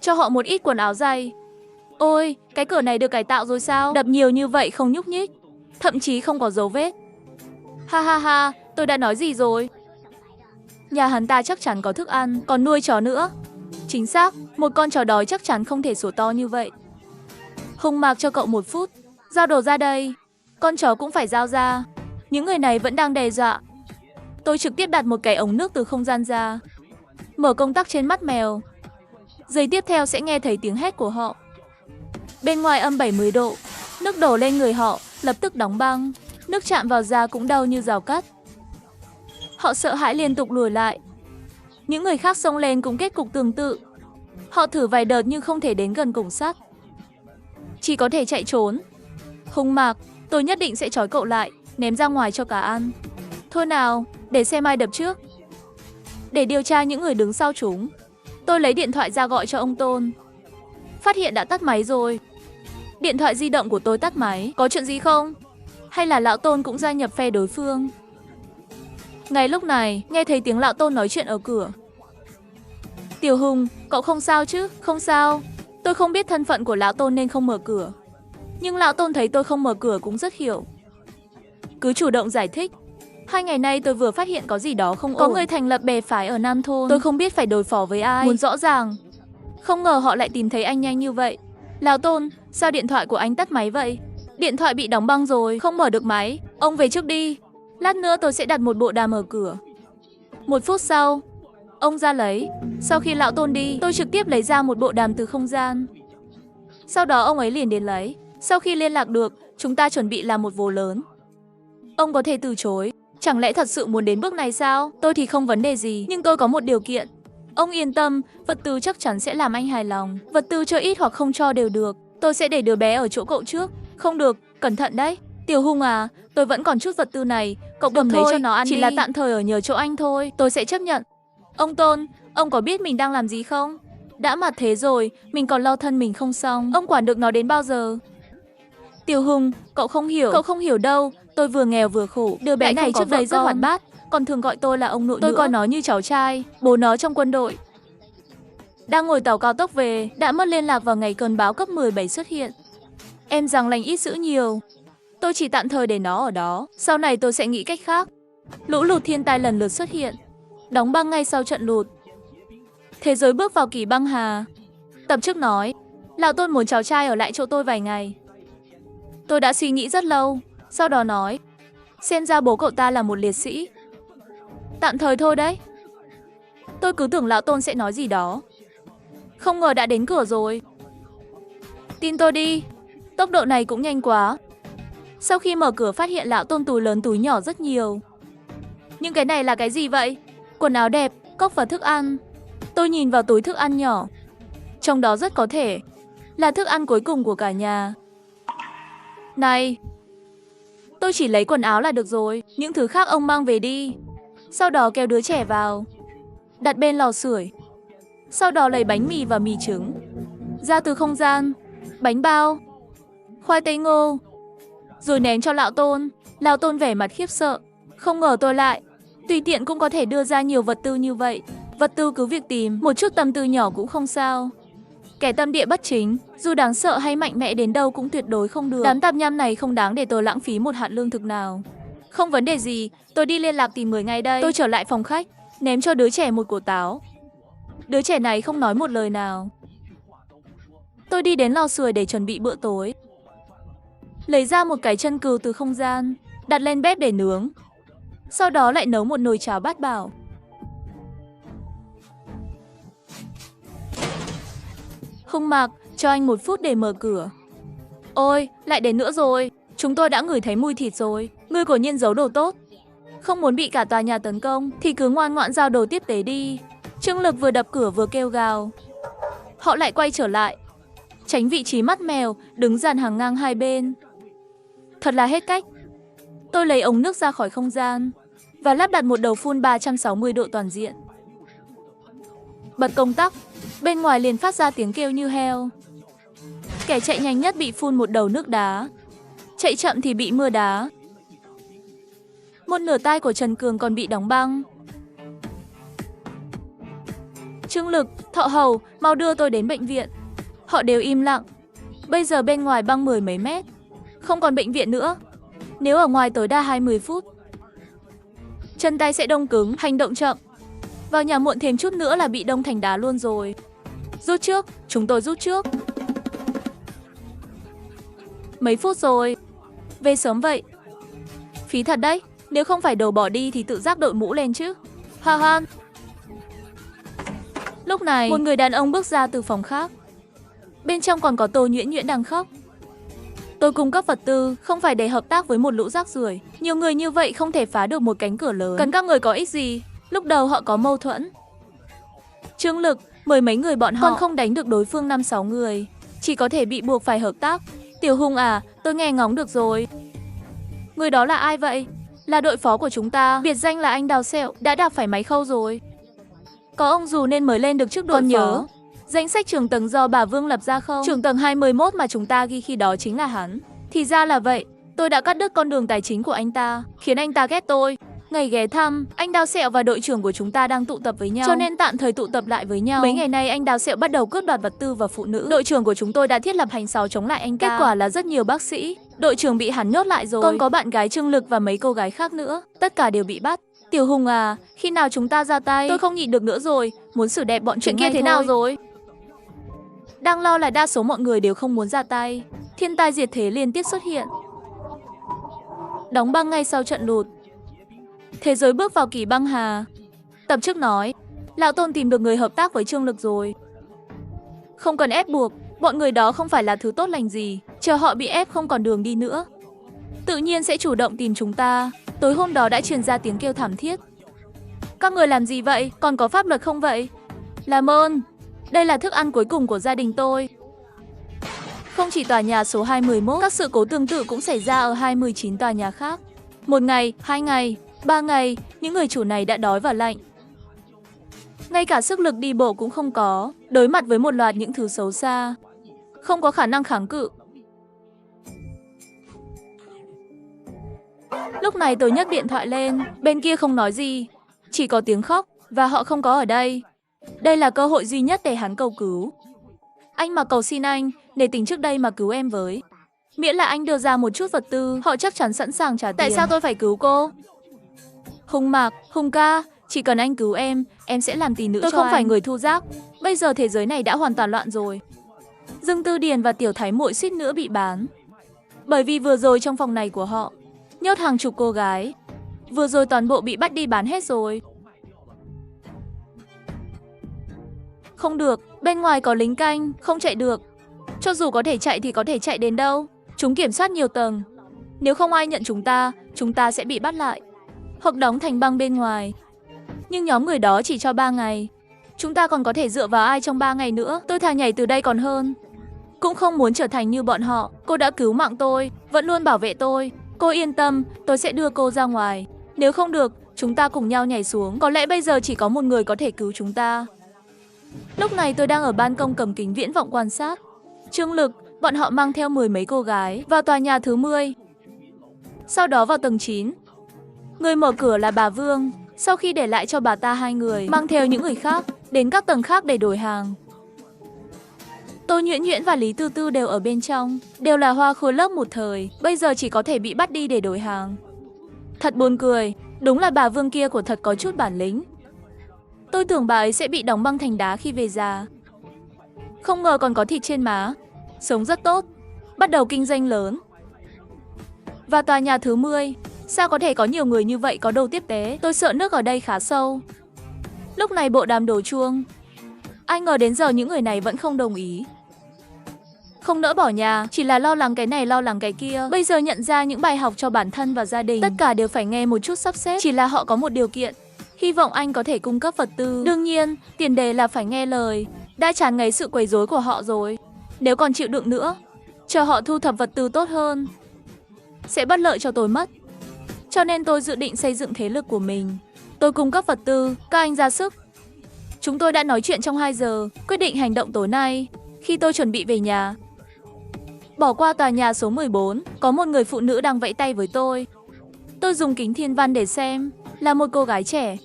Cho họ một ít quần áo dày. Ôi, cái cửa này được cải tạo rồi sao? Đập nhiều như vậy không nhúc nhích, thậm chí không có dấu vết. Ha ha ha, tôi đã nói gì rồi? Nhà hắn ta chắc chắn có thức ăn, còn nuôi chó nữa. Chính xác, một con chó đói chắc chắn không thể sủa to như vậy. Hùng Mạc cho cậu 1 phút. Giao đồ ra đây. Con chó cũng phải giao ra. Những người này vẫn đang đe dọa. Tôi trực tiếp đặt một cái ống nước từ không gian ra. Mở công tắc trên mắt mèo. Giây tiếp theo sẽ nghe thấy tiếng hét của họ. Bên ngoài âm 70 độ. Nước đổ lên người họ, lập tức đóng băng. Nước chạm vào da cũng đau như rào cắt. Họ sợ hãi liên tục lùi lại. Những người khác xông lên cũng kết cục tương tự. Họ thử vài đợt nhưng không thể đến gần cổng sắt. Chỉ có thể chạy trốn. Hùng Mạc, tôi nhất định sẽ trói cậu lại, ném ra ngoài cho cả ăn. Thôi nào, để xem ai đập trước. Để điều tra những người đứng sau chúng, tôi lấy điện thoại ra gọi cho ông Tôn. Phát hiện đã tắt máy rồi. Điện thoại di động của tôi tắt máy. Có chuyện gì không? Hay là lão Tôn cũng gia nhập phe đối phương? Ngay lúc này, nghe thấy tiếng lão Tôn nói chuyện ở cửa. Tiểu Hùng, cậu không sao chứ? Không sao. Tôi không biết thân phận của lão Tôn nên không mở cửa. Nhưng lão Tôn thấy tôi không mở cửa cũng rất hiểu. Cứ chủ động giải thích. 2 ngày nay tôi vừa phát hiện có gì đó không ổn. Có người thành lập bè phái ở Nam Thôn. Tôi không biết phải đối phó với ai. Muốn rõ ràng. Không ngờ họ lại tìm thấy anh nhanh như vậy. Lão Tôn, sao điện thoại của anh tắt máy vậy? Điện thoại bị đóng băng rồi, không mở được máy. Ông về trước đi. Lát nữa tôi sẽ đặt một bộ đàm ở cửa. 1 phút sau, ông ra lấy. Sau khi lão Tôn đi, tôi trực tiếp lấy ra một bộ đàm từ không gian. Sau đó ông ấy liền đến lấy. Sau khi liên lạc được, chúng ta chuẩn bị làm một vố lớn. Ông có thể từ chối. Chẳng lẽ thật sự muốn đến bước này sao? Tôi thì không vấn đề gì, nhưng tôi có một điều kiện. Ông yên tâm, vật tư chắc chắn sẽ làm anh hài lòng. Vật tư cho ít hoặc không cho đều được. Tôi sẽ để đứa bé ở chỗ cậu trước. Không được, cẩn thận đấy. Tiểu Hùng à, tôi vẫn còn chút vật tư này. Cậu cầm lấy cho nó ăn đi. Chỉ là tạm thời ở nhờ chỗ anh thôi. Tôi sẽ chấp nhận. Ông Tôn, ông có biết mình đang làm gì không? Đã mặt thế rồi, mình còn lo thân mình không xong. Ông quản được nó đến bao giờ? Tiểu Hùng, cậu không hiểu. Cậu không hiểu đâu. Tôi vừa nghèo vừa khổ. Đứa bé này trước đây rất hoạt bát, còn thường gọi tôi là ông nội. Tôi coi nó như cháu trai. Bố nó trong quân đội. Đang ngồi tàu cao tốc về, đã mất liên lạc vào ngày cơn bão cấp 17 xuất hiện. Em rằng lành ít dữ nhiều. Tôi chỉ tạm thời để nó ở đó. Sau này tôi sẽ nghĩ cách khác. Lũ lụt thiên tai lần lượt xuất hiện. Đóng băng ngay sau trận lụt. Thế giới bước vào kỳ băng hà. Tập trước nói, lão Tôn muốn cháu trai ở lại chỗ tôi vài ngày. Tôi đã suy nghĩ rất lâu. Sau đó nói, xem ra bố cậu ta là một liệt sĩ. Tạm thời thôi đấy. Tôi cứ tưởng lão Tôn sẽ nói gì đó. Không ngờ đã đến cửa rồi. Tin tôi đi, tốc độ này cũng nhanh quá. Sau khi mở cửa phát hiện lão Tôn túi lớn túi nhỏ rất nhiều. Nhưng cái này là cái gì vậy? Quần áo đẹp, cốc và thức ăn. Tôi nhìn vào túi thức ăn nhỏ. Trong đó rất có thể là thức ăn cuối cùng của cả nhà. Này, tôi chỉ lấy quần áo là được rồi. Những thứ khác ông mang về đi. Sau đó kéo đứa trẻ vào, đặt bên lò sưởi. Sau đó lấy bánh mì và mì trứng ra từ không gian, bánh bao, khoai tây ngô, rồi ném cho lão Tôn. Lão Tôn vẻ mặt khiếp sợ. Không ngờ tôi lại tùy tiện cũng có thể đưa ra nhiều vật tư như vậy. Vật tư cứ việc tìm, một chút tâm tư nhỏ cũng không sao. Kẻ tâm địa bất chính, dù đáng sợ hay mạnh mẽ đến đâu cũng tuyệt đối không được. Đám tạp nham này không đáng để tôi lãng phí một hạt lương thực nào. Không vấn đề gì, tôi đi liên lạc tìm người ngay đây. Tôi trở lại phòng khách, ném cho đứa trẻ một quả táo. Đứa trẻ này không nói một lời nào. Tôi đi đến lò sưởi để chuẩn bị bữa tối. lấy ra một cái chân cừu từ không gian, đặt lên bếp để nướng. Sau đó lại nấu một nồi cháo bát bảo. Hung Mạc, cho anh 1 phút để mở cửa. Ôi, lại đến nữa rồi. Chúng tôi đã ngửi thấy mùi thịt rồi. Ngươi quả nhiên giấu đồ tốt. Không muốn bị cả tòa nhà tấn công thì cứ ngoan ngoãn giao đồ tiếp tế đi. Trương Lực vừa đập cửa vừa kêu gào. Họ lại quay trở lại, tránh vị trí mắt mèo, đứng dàn hàng ngang hai bên. Thật là hết cách. Tôi lấy ống nước ra khỏi không gian và lắp đặt một đầu phun 360 độ toàn diện. Bật công tắc, bên ngoài liền phát ra tiếng kêu như heo. Kẻ chạy nhanh nhất bị phun một đầu nước đá, chạy chậm thì bị mưa đá. Một nửa tai của Trần Cường còn bị đóng băng. Trương Lực, Thọ Hầu, mau đưa tôi đến bệnh viện. Họ đều im lặng. Bây giờ bên ngoài băng 10 mấy mét, không còn bệnh viện nữa. Nếu ở ngoài tối đa 20 phút, chân tay sẽ đông cứng, hành động chậm. Vào nhà muộn thêm chút nữa là bị đông thành đá luôn rồi. Rút trước, chúng tôi rút trước. Mấy phút rồi. Về sớm vậy. Phí thật đấy, nếu không phải đầu bỏ đi thì tự giác đội mũ lên chứ. Ha ha. Lúc này, một người đàn ông bước ra từ phòng khác. Bên trong còn có Tô Nhuyễn Nhuyễn đang khóc. Tôi cung cấp vật tư, không phải để hợp tác với một lũ rác rưởi. Nhiều người như vậy không thể phá được một cánh cửa lớn. Cần các người có ích gì? Lúc đầu họ có mâu thuẫn. Trương Lực, mười mấy người bọn họ còn không đánh được đối phương 5-6 người. Chỉ có thể bị buộc phải hợp tác. Tiểu Hùng à, tôi nghe ngóng được rồi. Người đó là ai vậy? Là đội phó của chúng ta, biệt danh là anh Đào Sẹo, đã đạp phải máy khâu rồi. Có ông dù nên mới lên được trước đội phó. Nhớ danh sách trưởng tầng do bà Vương lập ra không? Trưởng tầng 21 mà chúng ta ghi khi đó chính là hắn. Thì ra là vậy, tôi đã cắt đứt con đường tài chính của anh ta, khiến anh ta ghét tôi. Ngày ghé thăm, anh Đào Sẹo và đội trưởng của chúng ta đang tụ tập với nhau, cho nên tạm thời tụ tập lại với nhau. Mấy ngày nay anh Đào Sẹo bắt đầu cướp đoạt vật tư và phụ nữ. Đội trưởng của chúng tôi đã thiết lập hành sáu chống lại anh ta. Kết quả là rất nhiều bác sĩ, đội trưởng bị hắn nhốt lại rồi. Còn có bạn gái Trương Lực và mấy cô gái khác nữa, tất cả đều bị bắt. Tiểu Hùng à, khi nào chúng ta ra tay? Tôi không nhịn được nữa rồi, muốn xử đẹp bọn chúng. Chuyện kia thế nào rồi? Đang lo là đa số mọi người đều không muốn ra tay. Thiên tai diệt thế liên tiếp xuất hiện. Đóng băng ngay sau trận lụt. Thế giới bước vào kỳ băng hà. Tập trước nói, Lão Tôn tìm được người hợp tác với Trương Lực rồi. Không cần ép buộc, bọn người đó không phải là thứ tốt lành gì. Chờ họ bị ép không còn đường đi nữa, tự nhiên sẽ chủ động tìm chúng ta. Tối hôm đó đã truyền ra tiếng kêu thảm thiết. Các người làm gì vậy? Còn có pháp luật không vậy? Làm ơn, đây là thức ăn cuối cùng của gia đình tôi. Không chỉ tòa nhà số 211, các sự cố tương tự cũng xảy ra ở 219 tòa nhà khác. 1 ngày, 2 ngày, 3 ngày, những người chủ này đã đói và lạnh. Ngay cả sức lực đi bộ cũng không có, đối mặt với một loạt những thứ xấu xa, không có khả năng kháng cự. Lúc này tôi nhấc điện thoại lên, bên kia không nói gì, chỉ có tiếng khóc, và họ không có ở đây. Đây là cơ hội duy nhất để hắn cầu cứu. Anh mà cầu xin anh, để tính trước đây mà cứu em với. Miễn là anh đưa ra một chút vật tư, họ chắc chắn sẵn sàng trả tiền. Tại sao tôi phải cứu cô? Hùng Mạc, Hùng ca, chỉ cần anh cứu em sẽ làm tỷ nữ cho anh. Tôi không phải người thu rác. Bây giờ thế giới này đã hoàn toàn loạn rồi. Dương Tư Điền và Tiểu Thái Muội suýt nữa bị bán. Bởi vì vừa rồi trong phòng này của họ nhốt hàng chục cô gái. Vừa rồi toàn bộ bị bắt đi bán hết rồi. Không được, bên ngoài có lính canh, không chạy được. Cho dù có thể chạy thì có thể chạy đến đâu? Chúng kiểm soát nhiều tầng. Nếu không ai nhận chúng ta sẽ bị bắt lại, hoặc đóng thành băng bên ngoài. Nhưng nhóm người đó chỉ cho 3 ngày. Chúng ta còn có thể dựa vào ai trong 3 ngày nữa? Tôi thà nhảy từ đây còn hơn. Cũng không muốn trở thành như bọn họ. Cô đã cứu mạng tôi, vẫn luôn bảo vệ tôi. Cô yên tâm, tôi sẽ đưa cô ra ngoài. Nếu không được, chúng ta cùng nhau nhảy xuống. Có lẽ bây giờ chỉ có một người có thể cứu chúng ta. Lúc này tôi đang ở ban công cầm kính viễn vọng quan sát. Trương Lực, bọn họ mang theo 10 mấy cô gái vào tòa nhà thứ 10. Sau đó vào tầng 9. Người mở cửa là bà Vương. Sau khi để lại cho bà ta 2 người, mang theo những người khác đến các tầng khác để đổi hàng. Tô Nhuyễn Nhuyễn và Lý Tư Tư đều ở bên trong, đều là hoa khôi lớp một thời, bây giờ chỉ có thể bị bắt đi để đổi hàng. Thật buồn cười, đúng là bà Vương kia của thật có chút bản lĩnh. Tôi tưởng bà ấy sẽ bị đóng băng thành đá khi về già. Không ngờ còn có thịt trên má. Sống rất tốt, bắt đầu kinh doanh lớn. Và tòa nhà thứ 10. Sao có thể có nhiều người như vậy có đồ tiếp tế? Tôi sợ nước ở đây khá sâu. Lúc này bộ đàm đổ chuông. Ai ngờ đến giờ những người này vẫn không đồng ý. Không nỡ bỏ nhà, chỉ là lo lắng cái này lo lắng cái kia. Bây giờ nhận ra những bài học cho bản thân và gia đình. Tất cả đều phải nghe một chút sắp xếp. Chỉ là họ có một điều kiện. Hy vọng anh có thể cung cấp vật tư. Đương nhiên, tiền đề là phải nghe lời. Đã chán ngấy sự quấy rối của họ rồi. Nếu còn chịu đựng nữa, chờ họ thu thập vật tư tốt hơn, sẽ bất lợi cho tôi mất. Cho nên tôi dự định xây dựng thế lực của mình. Tôi cung cấp vật tư, các anh ra sức. Chúng tôi đã nói chuyện trong 2 giờ, quyết định hành động tối nay. Khi tôi chuẩn bị về nhà, bỏ qua tòa nhà số 14, có một người phụ nữ đang vẫy tay với tôi. Tôi dùng kính thiên văn để xem, là một cô gái trẻ.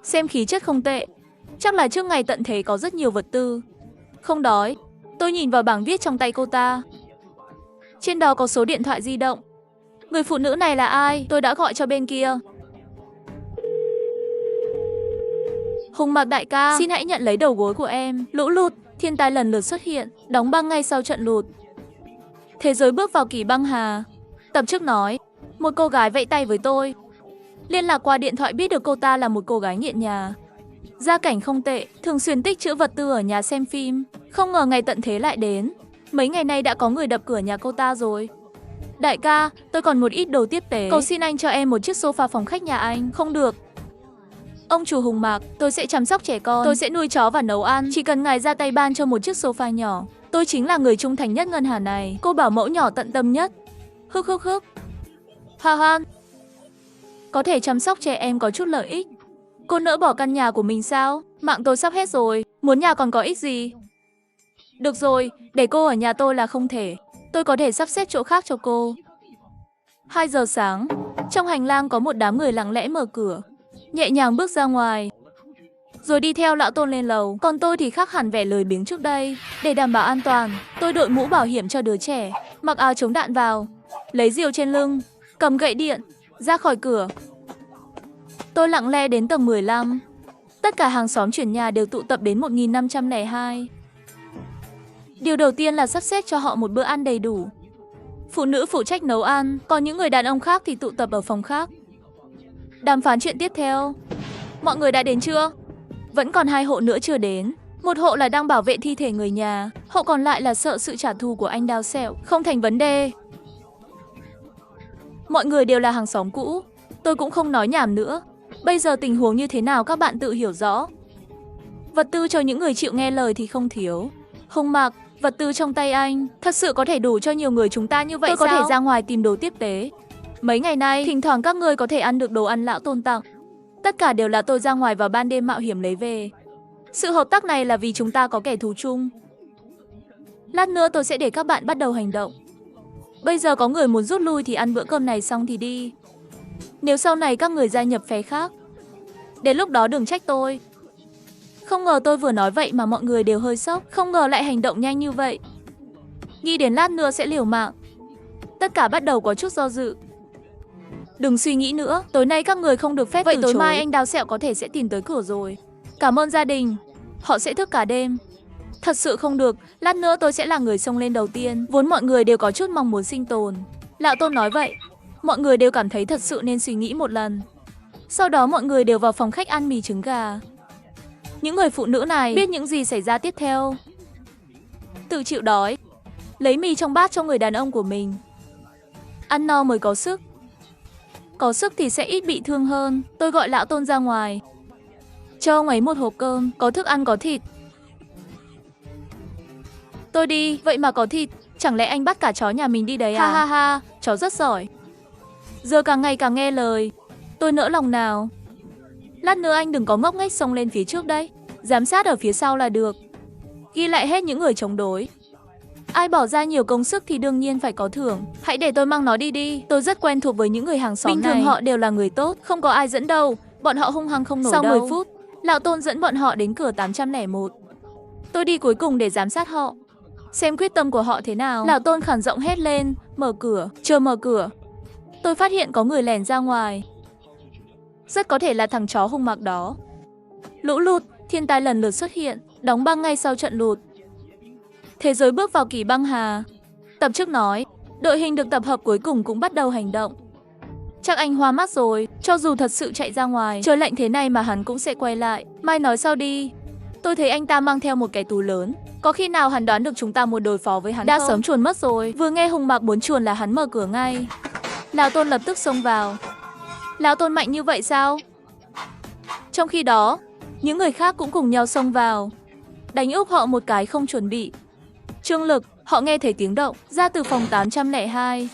Xem khí chất không tệ, chắc là trước ngày tận thế có rất nhiều vật tư. Không đói, tôi nhìn vào bảng viết trong tay cô ta. Trên đó có số điện thoại di động. Người phụ nữ này là ai? Tôi đã gọi cho bên kia. Hùng Mạc đại ca, xin hãy nhận lấy đầu gối của em. Lũ lụt, thiên tai lần lượt xuất hiện, đóng băng ngay sau trận lụt. Thế giới bước vào kỳ băng hà. Tập trước nói, một cô gái vẫy tay với tôi. Liên lạc qua điện thoại biết được cô ta là một cô gái nghiện nhà. Gia cảnh không tệ, thường xuyên tích trữ vật tư ở nhà xem phim. Không ngờ ngày tận thế lại đến. Mấy ngày nay đã có người đập cửa nhà cô ta rồi. Đại ca, tôi còn một ít đồ tiếp tế. Cầu xin anh cho em một chiếc sofa phòng khách nhà anh. Không được. Ông chủ Hùng Mạc, tôi sẽ chăm sóc trẻ con. Tôi sẽ nuôi chó và nấu ăn. Chỉ cần ngài ra tay ban cho một chiếc sofa nhỏ. Tôi chính là người trung thành nhất ngân hàng này. Cô bảo mẫu nhỏ tận tâm nhất. Hức hức hức. Ha ha. Có thể chăm sóc trẻ em có chút lợi ích. Cô nỡ bỏ căn nhà của mình sao? Mạng tôi sắp hết rồi. Muốn nhà còn có ích gì? Được rồi, để cô ở nhà tôi là không thể. Tôi có thể sắp xếp chỗ khác cho cô. 2 giờ sáng, trong hành lang có một đám người lặng lẽ mở cửa, nhẹ nhàng bước ra ngoài, rồi đi theo lão Tôn lên lầu. Còn tôi thì khác hẳn vẻ lười biếng trước đây. Để đảm bảo an toàn, tôi đội mũ bảo hiểm cho đứa trẻ, mặc áo chống đạn vào, lấy rìu trên lưng, cầm gậy điện, ra khỏi cửa. Tôi lặng lẽ đến tầng 15. Tất cả hàng xóm chuyển nhà đều tụ tập đến 1502. Điều đầu tiên là sắp xếp cho họ một bữa ăn đầy đủ. Phụ nữ phụ trách nấu ăn, còn những người đàn ông khác thì tụ tập ở phòng khác. Đàm phán chuyện tiếp theo. Mọi người đã đến chưa? Vẫn còn 2 hộ nữa chưa đến. Một hộ là đang bảo vệ thi thể người nhà, hộ còn lại là sợ sự trả thù của anh Đao Sẹo. Không thành vấn đề. Mọi người đều là hàng xóm cũ. Tôi cũng không nói nhảm nữa. Bây giờ tình huống như thế nào các bạn tự hiểu rõ. Vật tư cho những người chịu nghe lời thì không thiếu. Hùng Mạc, vật tư trong tay anh thật sự có thể đủ cho nhiều người chúng ta như vậy sao? Tôi có thể ra ngoài tìm đồ tiếp tế. Mấy ngày nay, thỉnh thoảng các người có thể ăn được đồ ăn lão Tôn tặng. Tất cả đều là tôi ra ngoài vào ban đêm mạo hiểm lấy về. Sự hợp tác này là vì chúng ta có kẻ thù chung. Lát nữa tôi sẽ để các bạn bắt đầu hành động. Bây giờ có người muốn rút lui thì ăn bữa cơm này xong thì đi. Nếu sau này các người gia nhập phe khác, đến lúc đó đừng trách tôi. Không ngờ tôi vừa nói vậy mà mọi người đều hơi sốc. Không ngờ lại hành động nhanh như vậy. Nghĩ đến lát nữa sẽ liều mạng. Tất cả bắt đầu có chút do dự. Đừng suy nghĩ nữa, tối nay các người không được phép từ chối. Vậy tối mai anh Đao Sẹo có thể sẽ tìm tới cửa rồi. Cảm ơn gia đình. Họ sẽ thức cả đêm. Thật sự không được, lát nữa tôi sẽ là người xông lên đầu tiên. Vốn mọi người đều có chút mong muốn sinh tồn. Lão Tôn nói vậy. Mọi người đều cảm thấy thật sự nên suy nghĩ một lần. Sau đó mọi người đều vào phòng khách ăn mì trứng gà. Những người phụ nữ này biết những gì xảy ra tiếp theo. Tự chịu đói, lấy mì trong bát cho người đàn ông của mình. Ăn no mới có sức. Có sức thì sẽ ít bị thương hơn. Tôi gọi lão Tôn ra ngoài. Cho ông ấy một hộp cơm, có thức ăn có thịt. Tôi đi, vậy mà có thịt. Chẳng lẽ anh bắt cả chó nhà mình đi đấy à? Ha ha ha, chó rất giỏi. Giờ càng ngày càng nghe lời. Tôi nỡ lòng nào. Lát nữa anh đừng có ngốc nghếch xông lên phía trước đấy. Giám sát ở phía sau là được. Ghi lại hết những người chống đối. Ai bỏ ra nhiều công sức thì đương nhiên phải có thưởng. Hãy để tôi mang nó đi đi. Tôi rất quen thuộc với những người hàng xóm này. Bình thường họ đều là người tốt, không có ai dẫn đầu. Bọn họ hung hăng không nổi đâu. Sau 10 phút, lão Tôn dẫn bọn họ đến cửa 801. Tôi đi cuối cùng để giám sát họ, xem quyết tâm của họ thế nào. Lão Tôn khản giọng hét lên, mở cửa, chờ mở cửa. Tôi phát hiện có người lẻn ra ngoài. Rất có thể là thằng chó Hùng Mạc đó. Lũ lụt, thiên tai lần lượt xuất hiện, đóng băng ngay sau trận lụt. Thế giới bước vào kỳ băng hà. Tập trước nói, Đội hình được tập hợp cuối cùng cũng bắt đầu hành động. Chắc anh hoa mắt rồi, cho dù thật sự chạy ra ngoài, trời lạnh thế này mà hắn cũng sẽ quay lại. Mai nói sau đi. Tôi thấy anh ta mang theo một cái túi lớn. Có khi nào hắn đoán được chúng ta muốn đối phó với hắn đã không? Sớm chuồn mất rồi. Vừa nghe Hùng Mạc muốn chuồn là hắn mở cửa ngay. Lão Tôn lập tức xông vào. Lão Tôn mạnh như vậy sao? Trong khi đó, những người khác cũng cùng nhau xông vào, đánh úp họ một cái không chuẩn bị. Trương Lực, họ nghe thấy tiếng động, ra từ phòng 802.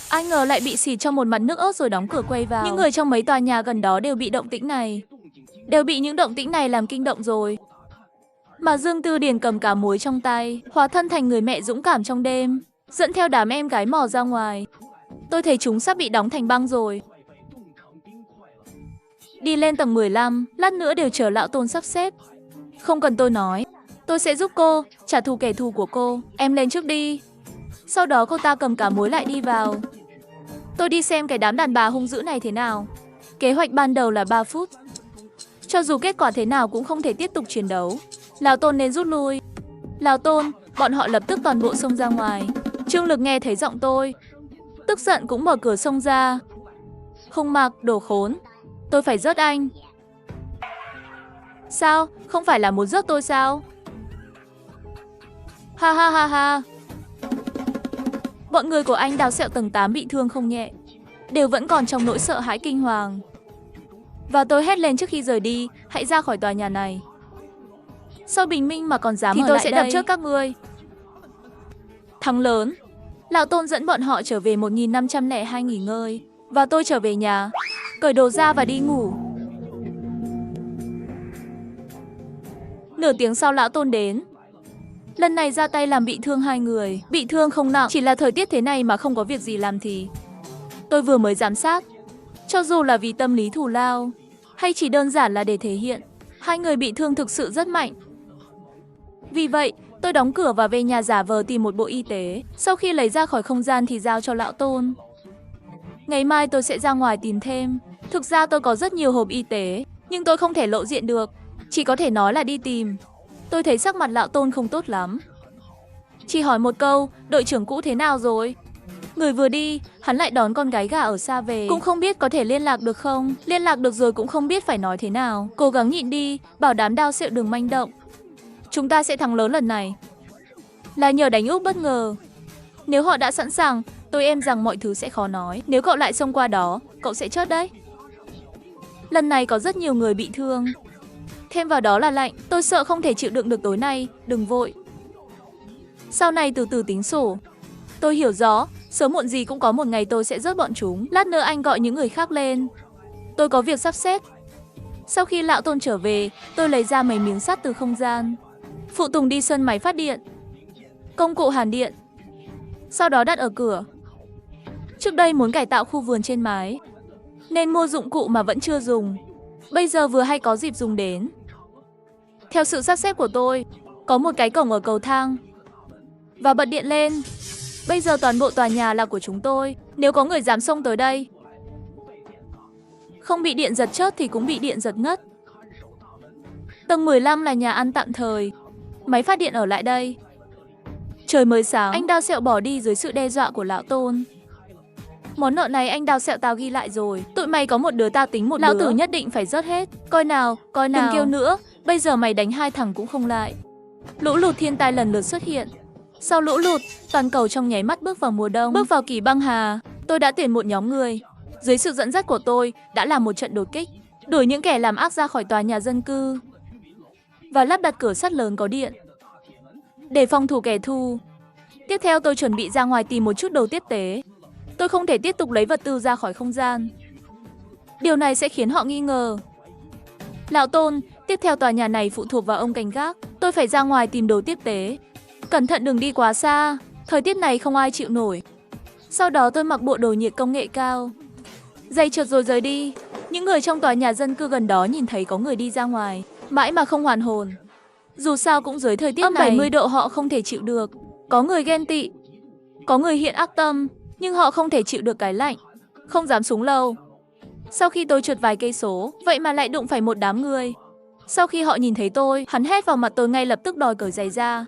Ai ngờ lại bị xịt trong một mặt nước ớt rồi đóng cửa quay vào. Những người trong mấy tòa nhà gần đó đều bị động tĩnh này. Đều bị những động tĩnh này làm kinh động rồi. Mà Dương Tư Điền cầm cá muối trong tay, hóa thân thành người mẹ dũng cảm trong đêm, dẫn theo đám em gái mò ra ngoài. Tôi thấy chúng sắp bị đóng thành băng rồi. Đi lên tầng 15, lát nữa đều chờ Lão Tôn sắp xếp. Không cần tôi nói, tôi sẽ giúp cô trả thù kẻ thù của cô. Em lên trước đi. Sau đó cô ta cầm cá muối lại đi vào. Tôi đi xem cái đám đàn bà hung dữ này thế nào. Kế hoạch ban đầu là 3 phút. Cho dù kết quả thế nào cũng không thể tiếp tục chiến đấu. Lão Tôn nên rút lui. Lão Tôn, bọn họ lập tức toàn bộ xông ra ngoài. Trương Lực nghe thấy giọng tôi, tức giận cũng mở cửa xông ra. Hùng Mạc, đồ khốn. Tôi phải rớt anh. Sao? Không phải là muốn rớt tôi sao? Ha ha ha ha. Bọn người của anh Đào Sẹo tầng 8 bị thương không nhẹ, đều vẫn còn trong nỗi sợ hãi kinh hoàng. Và tôi hét lên trước khi rời đi, hãy ra khỏi tòa nhà này. Sao bình minh mà còn dám thì ở tôi lại sẽ đập chết các ngươi. Thắng lớn. Lão Tôn dẫn bọn họ trở về 1502 nghỉ ngơi. Và tôi trở về nhà, cởi đồ ra và đi ngủ. Nửa tiếng sau Lão Tôn đến. Lần này ra tay làm bị thương 2 người. Bị thương không nặng, chỉ là thời tiết thế này mà không có việc gì làm thì tôi vừa mới giám sát. Cho dù là vì tâm lý thù lao, hay chỉ đơn giản là để thể hiện, 2 người bị thương thực sự rất mạnh. Vì vậy, tôi đóng cửa và về nhà giả vờ tìm một bộ y tế. Sau khi lấy ra khỏi không gian thì giao cho Lão Tôn. Ngày mai tôi sẽ ra ngoài tìm thêm. Thực ra tôi có rất nhiều hộp y tế, nhưng tôi không thể lộ diện được. Chỉ có thể nói là đi tìm. Tôi thấy sắc mặt Lão Tôn không tốt lắm. Chỉ hỏi một câu, đội trưởng cũ thế nào rồi? Người vừa đi, hắn lại đón con gái gả ở xa về. Cũng không biết có thể liên lạc được không. Liên lạc được rồi cũng không biết phải nói thế nào. Cố gắng nhịn đi, bảo đám Đao Sẹo đừng manh động. Chúng ta sẽ thắng lớn lần này. Là nhờ đánh úp bất ngờ. Nếu họ đã sẵn sàng, tôi em rằng mọi thứ sẽ khó nói. Nếu cậu lại xông qua đó, cậu sẽ chết đấy. Lần này có rất nhiều người bị thương. Thêm vào đó là lạnh, tôi sợ không thể chịu đựng được tối nay, đừng vội. Sau này từ từ tính sổ. Tôi hiểu rõ, sớm muộn gì cũng có một ngày tôi sẽ rớt bọn chúng. Lát nữa anh gọi những người khác lên. Tôi có việc sắp xếp. Sau khi Lão Tôn trở về, tôi lấy ra mấy miếng sắt từ không gian. Phụ tùng đi sân máy phát điện, công cụ hàn điện. Sau đó đặt ở cửa. Trước đây muốn cải tạo khu vườn trên mái, nên mua dụng cụ mà vẫn chưa dùng. Bây giờ vừa hay có dịp dùng đến. Theo sự sắp xếp của tôi, có một cái cổng ở cầu thang. Và bật điện lên. Bây giờ toàn bộ tòa nhà là của chúng tôi. Nếu có người dám xông tới đây, không bị điện giật chớp thì cũng bị điện giật ngất. Tầng 15 là nhà ăn tạm thời. Máy phát điện ở lại đây. Trời mới sáng, anh Đao Sẹo bỏ đi dưới sự đe dọa của Lão Tôn. Món nợ này anh Đao Sẹo tao ghi lại rồi. Tụi mày có một đứa tao tính một đứa. Lão tử nhất định phải rớt hết. Coi nào, coi nào. Đừng kêu nữa, bây giờ mày đánh 2 thằng cũng không lại. Lũ lụt thiên tai lần lượt xuất hiện. Sau lũ lụt, toàn cầu trong nháy mắt bước vào mùa đông. Bước vào kỳ băng hà. Tôi đã tuyển một nhóm người. Dưới sự dẫn dắt của tôi, đã làm một trận đột kích. Đuổi những kẻ làm ác ra khỏi tòa nhà dân cư. Và lắp đặt cửa sắt lớn có điện để phòng thủ kẻ thù. Tiếp theo tôi chuẩn bị ra ngoài tìm một chút đồ tiếp tế. Tôi không thể tiếp tục lấy vật tư ra khỏi không gian. Điều này sẽ khiến họ nghi ngờ. Lão Tôn, tiếp theo tòa nhà này phụ thuộc vào ông canh gác. Tôi phải ra ngoài tìm đồ tiếp tế. Cẩn thận đừng đi quá xa. Thời tiết này không ai chịu nổi. Sau đó tôi mặc bộ đồ nhiệt công nghệ cao. Giày trượt rồi rời đi. Những người trong tòa nhà dân cư gần đó nhìn thấy có người đi ra ngoài, mãi mà không hoàn hồn. Dù sao cũng dưới thời tiết này, 70 độ họ không thể chịu được. Có người ghen tị, có người hiện ác tâm, nhưng họ không thể chịu được cái lạnh, không dám xuống lâu. Sau khi tôi trượt vài cây số, vậy mà lại đụng phải một đám người. Sau khi họ nhìn thấy tôi, hắn hét vào mặt tôi ngay lập tức đòi cởi giày ra.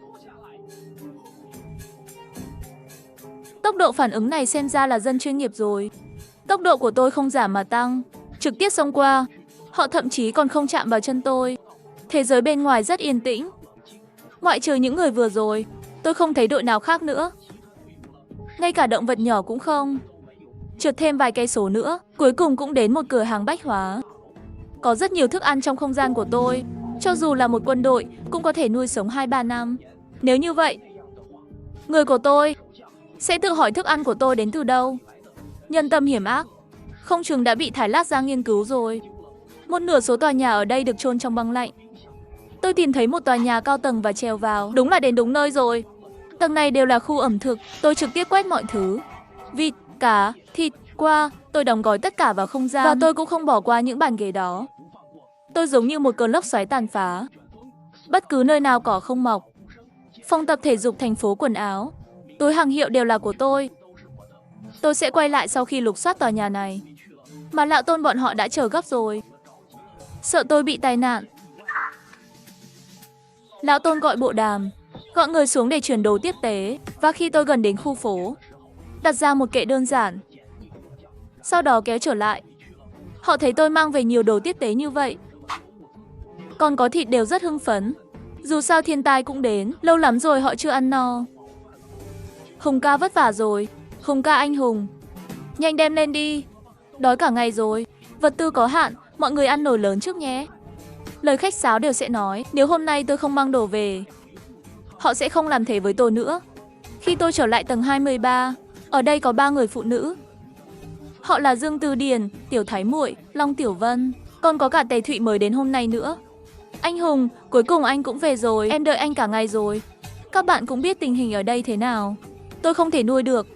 Tốc độ phản ứng này xem ra là dân chuyên nghiệp rồi. Tốc độ của tôi không giảm mà tăng, trực tiếp xông qua. Họ thậm chí còn không chạm vào chân tôi. Thế giới bên ngoài rất yên tĩnh. Ngoại trừ những người vừa rồi, tôi không thấy đội nào khác nữa. Ngay cả động vật nhỏ cũng không. Trượt thêm vài cây số nữa, cuối cùng cũng đến một cửa hàng bách hóa. Có rất nhiều thức ăn trong không gian của tôi. Cho dù là một quân đội, cũng có thể nuôi sống 2-3 năm. Nếu như vậy, người của tôi sẽ tự hỏi thức ăn của tôi đến từ đâu. Nhân tâm hiểm ác, không chừng đã bị thải lát ra nghiên cứu rồi. Một nửa số tòa nhà ở đây được chôn trong băng lạnh. Tôi tìm thấy một tòa nhà cao tầng và trèo vào. Đúng là đến đúng nơi rồi. Tầng này đều là khu ẩm thực. Tôi trực tiếp quét mọi thứ. Vịt, cá, thịt, qua. Tôi đóng gói tất cả vào không gian. Và tôi cũng không bỏ qua những bàn ghế đó. Tôi giống như một cơn lốc xoáy tàn phá. Bất cứ nơi nào cỏ không mọc. Phòng tập thể dục, thành phố quần áo, túi hàng hiệu đều là của tôi. Tôi sẽ quay lại sau khi lục soát tòa nhà này. Mà Lão Tôn bọn họ đã chờ gấp rồi. Sợ tôi bị tai nạn. Lão Tôn gọi bộ đàm, gọi người xuống để chuyển đồ tiếp tế. Và khi tôi gần đến khu phố, đặt ra một kệ đơn giản. Sau đó kéo trở lại. Họ thấy tôi mang về nhiều đồ tiếp tế như vậy, còn có thịt, đều rất hưng phấn. Dù sao thiên tai cũng đến, lâu lắm rồi họ chưa ăn no. Hùng ca vất vả rồi. Hùng ca anh hùng, nhanh đem lên đi. Đói cả ngày rồi. Vật tư có hạn, mọi người ăn nồi lớn trước nhé. Lời khách sáo đều sẽ nói, nếu hôm nay tôi không mang đồ về, họ sẽ không làm thế với tôi nữa. Khi tôi trở lại tầng 23, ở đây có 3 người phụ nữ. Họ là Dương Từ Điền, Tiểu Thái Muội, Long Tiểu Vân, còn có cả Tề Thụy mới đến hôm nay nữa. Anh Hùng, cuối cùng anh cũng về rồi, em đợi anh cả ngày rồi. Các bạn cũng biết tình hình ở đây thế nào. Tôi không thể nuôi được.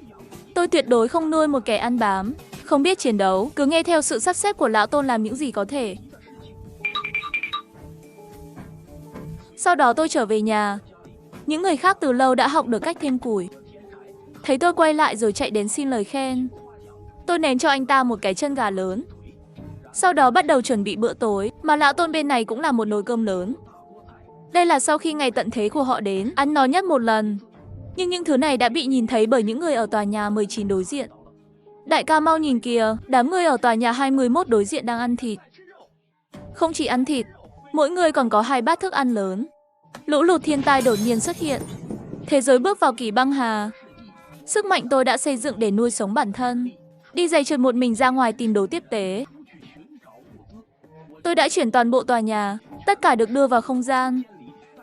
Tôi tuyệt đối không nuôi một kẻ ăn bám, không biết chiến đấu, cứ nghe theo sự sắp xếp của Lão Tôn làm những gì có thể. Sau đó tôi trở về nhà. Những người khác từ lâu đã học được cách thêm củi. Thấy tôi quay lại rồi chạy đến xin lời khen. Tôi ném cho anh ta một cái chân gà lớn. Sau đó bắt đầu chuẩn bị bữa tối, mà Lão Tôn bên này cũng là một nồi cơm lớn. Đây là sau khi ngày tận thế của họ đến, ăn no nhất một lần. Nhưng những thứ này đã bị nhìn thấy bởi những người ở tòa nhà 19 đối diện. Đại ca mau nhìn kìa, đám người ở tòa nhà 21 đối diện đang ăn thịt. Không chỉ ăn thịt, mỗi người còn có 2 bát thức ăn lớn. Lũ lụt thiên tai đột nhiên xuất hiện. Thế giới bước vào kỳ băng hà. Sức mạnh tôi đã xây dựng để nuôi sống bản thân. Đi giày trượt một mình ra ngoài tìm đồ tiếp tế. Tôi đã chuyển toàn bộ tòa nhà, tất cả được đưa vào không gian.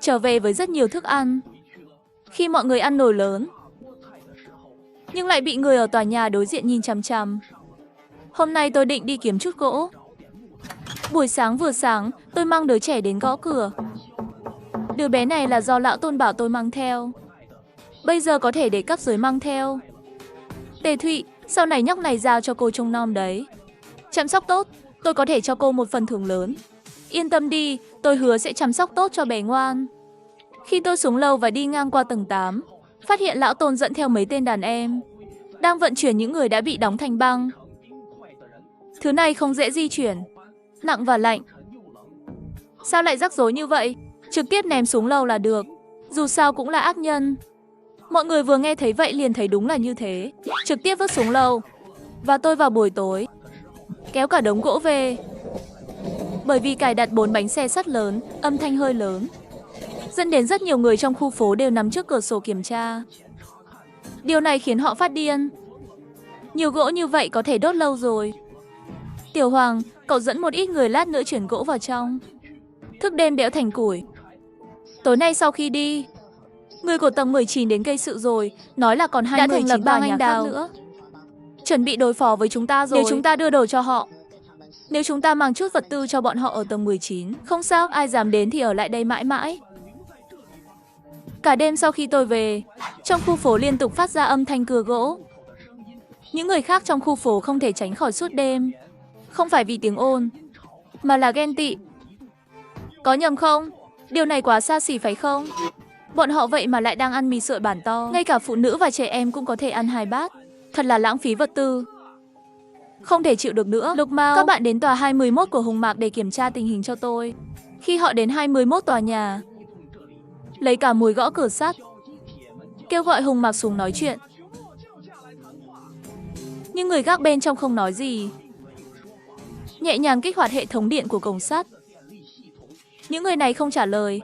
Trở về với rất nhiều thức ăn. Khi mọi người ăn nồi lớn, nhưng lại bị người ở tòa nhà đối diện nhìn chằm chằm. Hôm nay tôi định đi kiếm chút gỗ. Buổi sáng vừa sáng, tôi mang đứa trẻ đến gõ cửa. Đứa bé này là do Lão Tôn bảo tôi mang theo. Bây giờ có thể để cấp dưới mang theo. Tề Thụy, sau này nhóc này giao cho cô trông nom đấy. Chăm sóc tốt, tôi có thể cho cô một phần thưởng lớn. Yên tâm đi, tôi hứa sẽ chăm sóc tốt cho bé ngoan. Khi tôi xuống lầu và đi ngang qua tầng 8, phát hiện Lão Tôn dẫn theo mấy tên đàn em, đang vận chuyển những người đã bị đóng thành băng. Thứ này không dễ di chuyển, nặng và lạnh. Sao lại rắc rối như vậy? Trực tiếp ném xuống lầu là được, dù sao cũng là ác nhân. Mọi người vừa nghe thấy vậy liền thấy đúng là như thế, trực tiếp vứt xuống lầu. Và tôi vào buổi tối, kéo cả đống gỗ về. Bởi vì cài đặt 4 bánh xe sắt lớn, âm thanh hơi lớn, dẫn đến rất nhiều người trong khu phố đều nằm trước cửa sổ kiểm tra. Điều này khiến họ phát điên. Nhiều gỗ như vậy có thể đốt lâu rồi. Tiểu Hoàng, cậu dẫn một ít người lát nữa chuyển gỗ vào trong. Thức đêm đẽo thành củi. Tối nay sau khi đi, người của tầng 19 đến gây sự rồi, nói là còn 2 người thành lập bang anh đào nữa. Chuẩn bị đối phó với chúng ta rồi. Nếu chúng ta đưa đồ cho họ, nếu chúng ta mang chút vật tư cho bọn họ ở tầng 19, không sao, ai dám đến thì ở lại đây mãi mãi. Cả đêm sau khi tôi về, trong khu phố liên tục phát ra âm thanh cưa gỗ. Những người khác trong khu phố không thể tránh khỏi suốt đêm. Không phải vì tiếng ồn, mà là ghen tị. Có nhầm không? Điều này quá xa xỉ phải không? Bọn họ vậy mà lại đang ăn mì sợi bản to. Ngay cả phụ nữ và trẻ em cũng có thể ăn 2 bát. Thật là lãng phí vật tư. Không thể chịu được nữa. Lục Mao, các bạn đến tòa 21 của Hùng Mạc để kiểm tra tình hình cho tôi. Khi họ đến 21 tòa nhà, lấy cả mùi gõ cửa sắt, kêu gọi Hùng Mạc xuống nói chuyện. Nhưng người gác bên trong không nói gì. Nhẹ nhàng kích hoạt hệ thống điện của cổng sắt. Những người này không trả lời.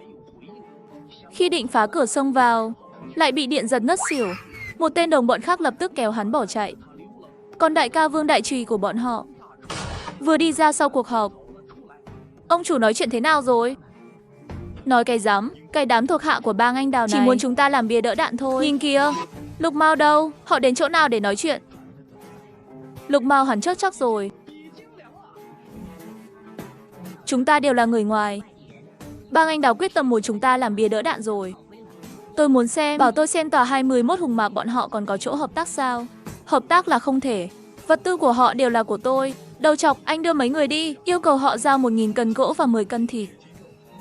Khi định phá cửa xông vào, lại bị điện giật ngất xỉu. Một tên đồng bọn khác lập tức kéo hắn bỏ chạy. Còn đại ca Vương Đại Trùy của bọn họ vừa đi ra sau cuộc họp. Ông chủ nói chuyện thế nào rồi? Nói cái rắm, cái đám thuộc hạ của bang anh Đào này chỉ muốn chúng ta làm bia đỡ đạn thôi. Nhìn kìa, Lục Mao đâu? Họ đến chỗ nào để nói chuyện? Lục Mao hẳn chết chắc rồi. Chúng ta đều là người ngoài. Bang anh Đào quyết tâm muốn chúng ta làm bia đỡ đạn rồi. Tôi muốn xem, bảo tôi xem tòa 21 hùng mạc bọn họ còn có chỗ hợp tác sao? Hợp tác là không thể. Vật tư của họ đều là của tôi. Đầu chọc, anh đưa mấy người đi, yêu cầu họ giao 1.000 cân gỗ và 10 cân thịt.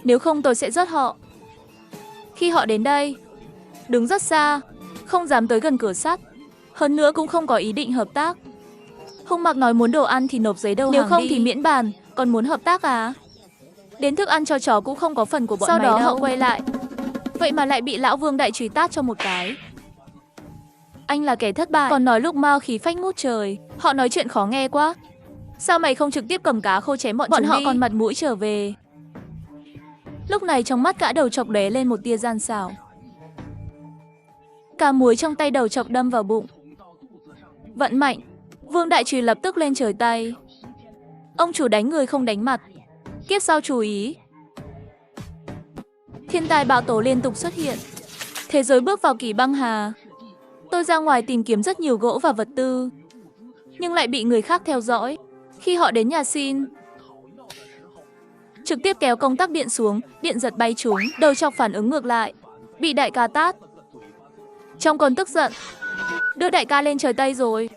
Nếu không tôi sẽ giết họ. Khi họ đến đây, đứng rất xa, không dám tới gần cửa sắt. Hơn nữa cũng không có ý định hợp tác. Hùng Mạc nói muốn đồ ăn thì nộp giấy đầu hàng đi. Nếu không thì miễn bàn, còn muốn hợp tác à? Đến thức ăn cho chó cũng không có phần của bọn mày đâu. Sau đó họ quay lại. Vậy mà lại bị lão Vương Đại Trùy tát cho một cái. Anh là kẻ thất bại, còn nói Lục Mao khí phách ngút trời. Họ nói chuyện khó nghe quá. Sao mày không trực tiếp cầm cá khô chém bọn chúng đi? Bọn họ còn mặt mũi trở về. Lúc này trong mắt gã đầu chọc lóe lên một tia gian xảo. Cá muối trong tay đầu chọc đâm vào bụng. Vận mạnh, Vương Đại Trùy lập tức lên trời tay. Ông chủ đánh người không đánh mặt. Kiếp sau chú ý. Thiên tai bão tố liên tục xuất hiện. Thế giới bước vào kỳ băng hà. Tôi ra ngoài tìm kiếm rất nhiều gỗ và vật tư, nhưng lại bị người khác theo dõi. Khi họ đến nhà xin, trực tiếp kéo công tắc điện xuống, điện giật bay chúng. Đầu chọc phản ứng ngược lại, bị đại ca tát. Trong cơn tức giận, đưa đại ca lên trời Tây rồi.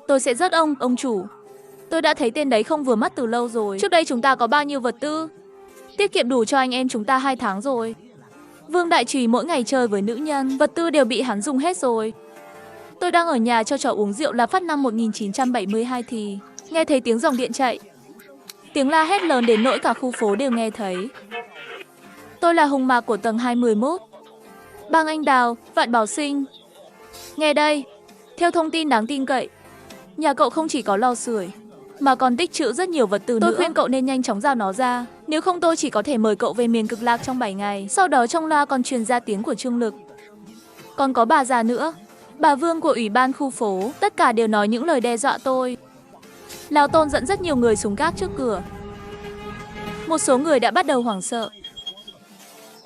Tôi sẽ giết ông chủ. Tôi đã thấy tên đấy không vừa mắt từ lâu rồi. Trước đây chúng ta có bao nhiêu vật tư? Tiết kiệm đủ cho anh em chúng ta 2 tháng rồi. Vương Đại Trùy mỗi ngày chơi với nữ nhân, vật tư đều bị hắn dùng hết rồi. Tôi đang ở nhà cho chó uống rượu là phát năm 1972 thì nghe thấy tiếng dòng điện chạy. Tiếng la hét lớn đến nỗi cả khu phố đều nghe thấy. Tôi là hùng mạc của tầng 211. Bang anh Đào, Vạn Bảo Sinh. Nghe đây, theo thông tin đáng tin cậy, nhà cậu không chỉ có lò sưởi mà còn tích trữ rất nhiều vật tư nữa. Tôi khuyên cậu nên nhanh chóng giao nó ra. Nếu không tôi chỉ có thể mời cậu về miền Cực Lạc trong 7 ngày. Sau đó trong loa còn truyền ra tiếng của Trương Lực. Còn có bà già nữa, bà Vương của ủy ban khu phố. Tất cả đều nói những lời đe dọa tôi. Lão Tôn dẫn rất nhiều người xuống gác trước cửa. Một số người đã bắt đầu hoảng sợ.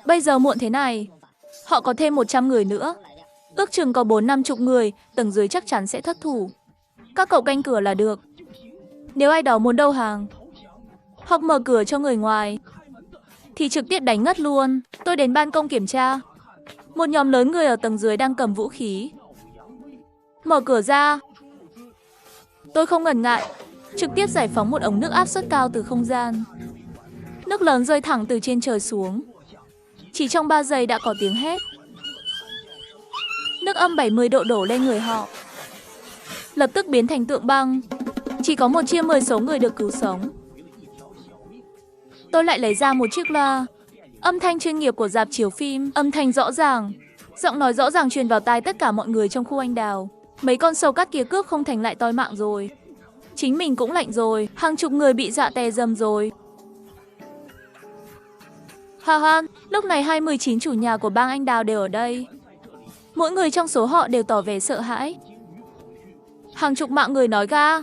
Bây giờ muộn thế này, họ có thêm 100 người nữa. Ước chừng có 4-50 người, tầng dưới chắc chắn sẽ thất thủ. Các cậu canh cửa là được. Nếu ai đó muốn đầu hàng hoặc mở cửa cho người ngoài thì trực tiếp đánh ngất luôn. Tôi đến ban công kiểm tra. Một nhóm lớn người ở tầng dưới đang cầm vũ khí. Mở cửa ra. Tôi không ngần ngại, trực tiếp giải phóng một ống nước áp suất cao từ không gian. Nước lớn rơi thẳng từ trên trời xuống. Chỉ trong 3 giây đã có tiếng hét. Nước âm 70 độ đổ lên người họ, lập tức biến thành tượng băng. Chỉ có 1/10 số người được cứu sống. Tôi lại lấy ra một chiếc loa. Âm thanh chuyên nghiệp của rạp chiếu phim, âm thanh rõ ràng. Giọng nói rõ ràng truyền vào tai tất cả mọi người trong khu anh Đào. Mấy con sâu cắt kia cướp không thành lại toi mạng rồi. Chính mình cũng lạnh rồi, hàng chục người bị dọa tè dầm rồi. Ha ha, lúc này 29 chủ nhà của bang anh Đào đều ở đây. Mỗi người trong số họ đều tỏ vẻ sợ hãi. Hàng chục mạng người nói ga.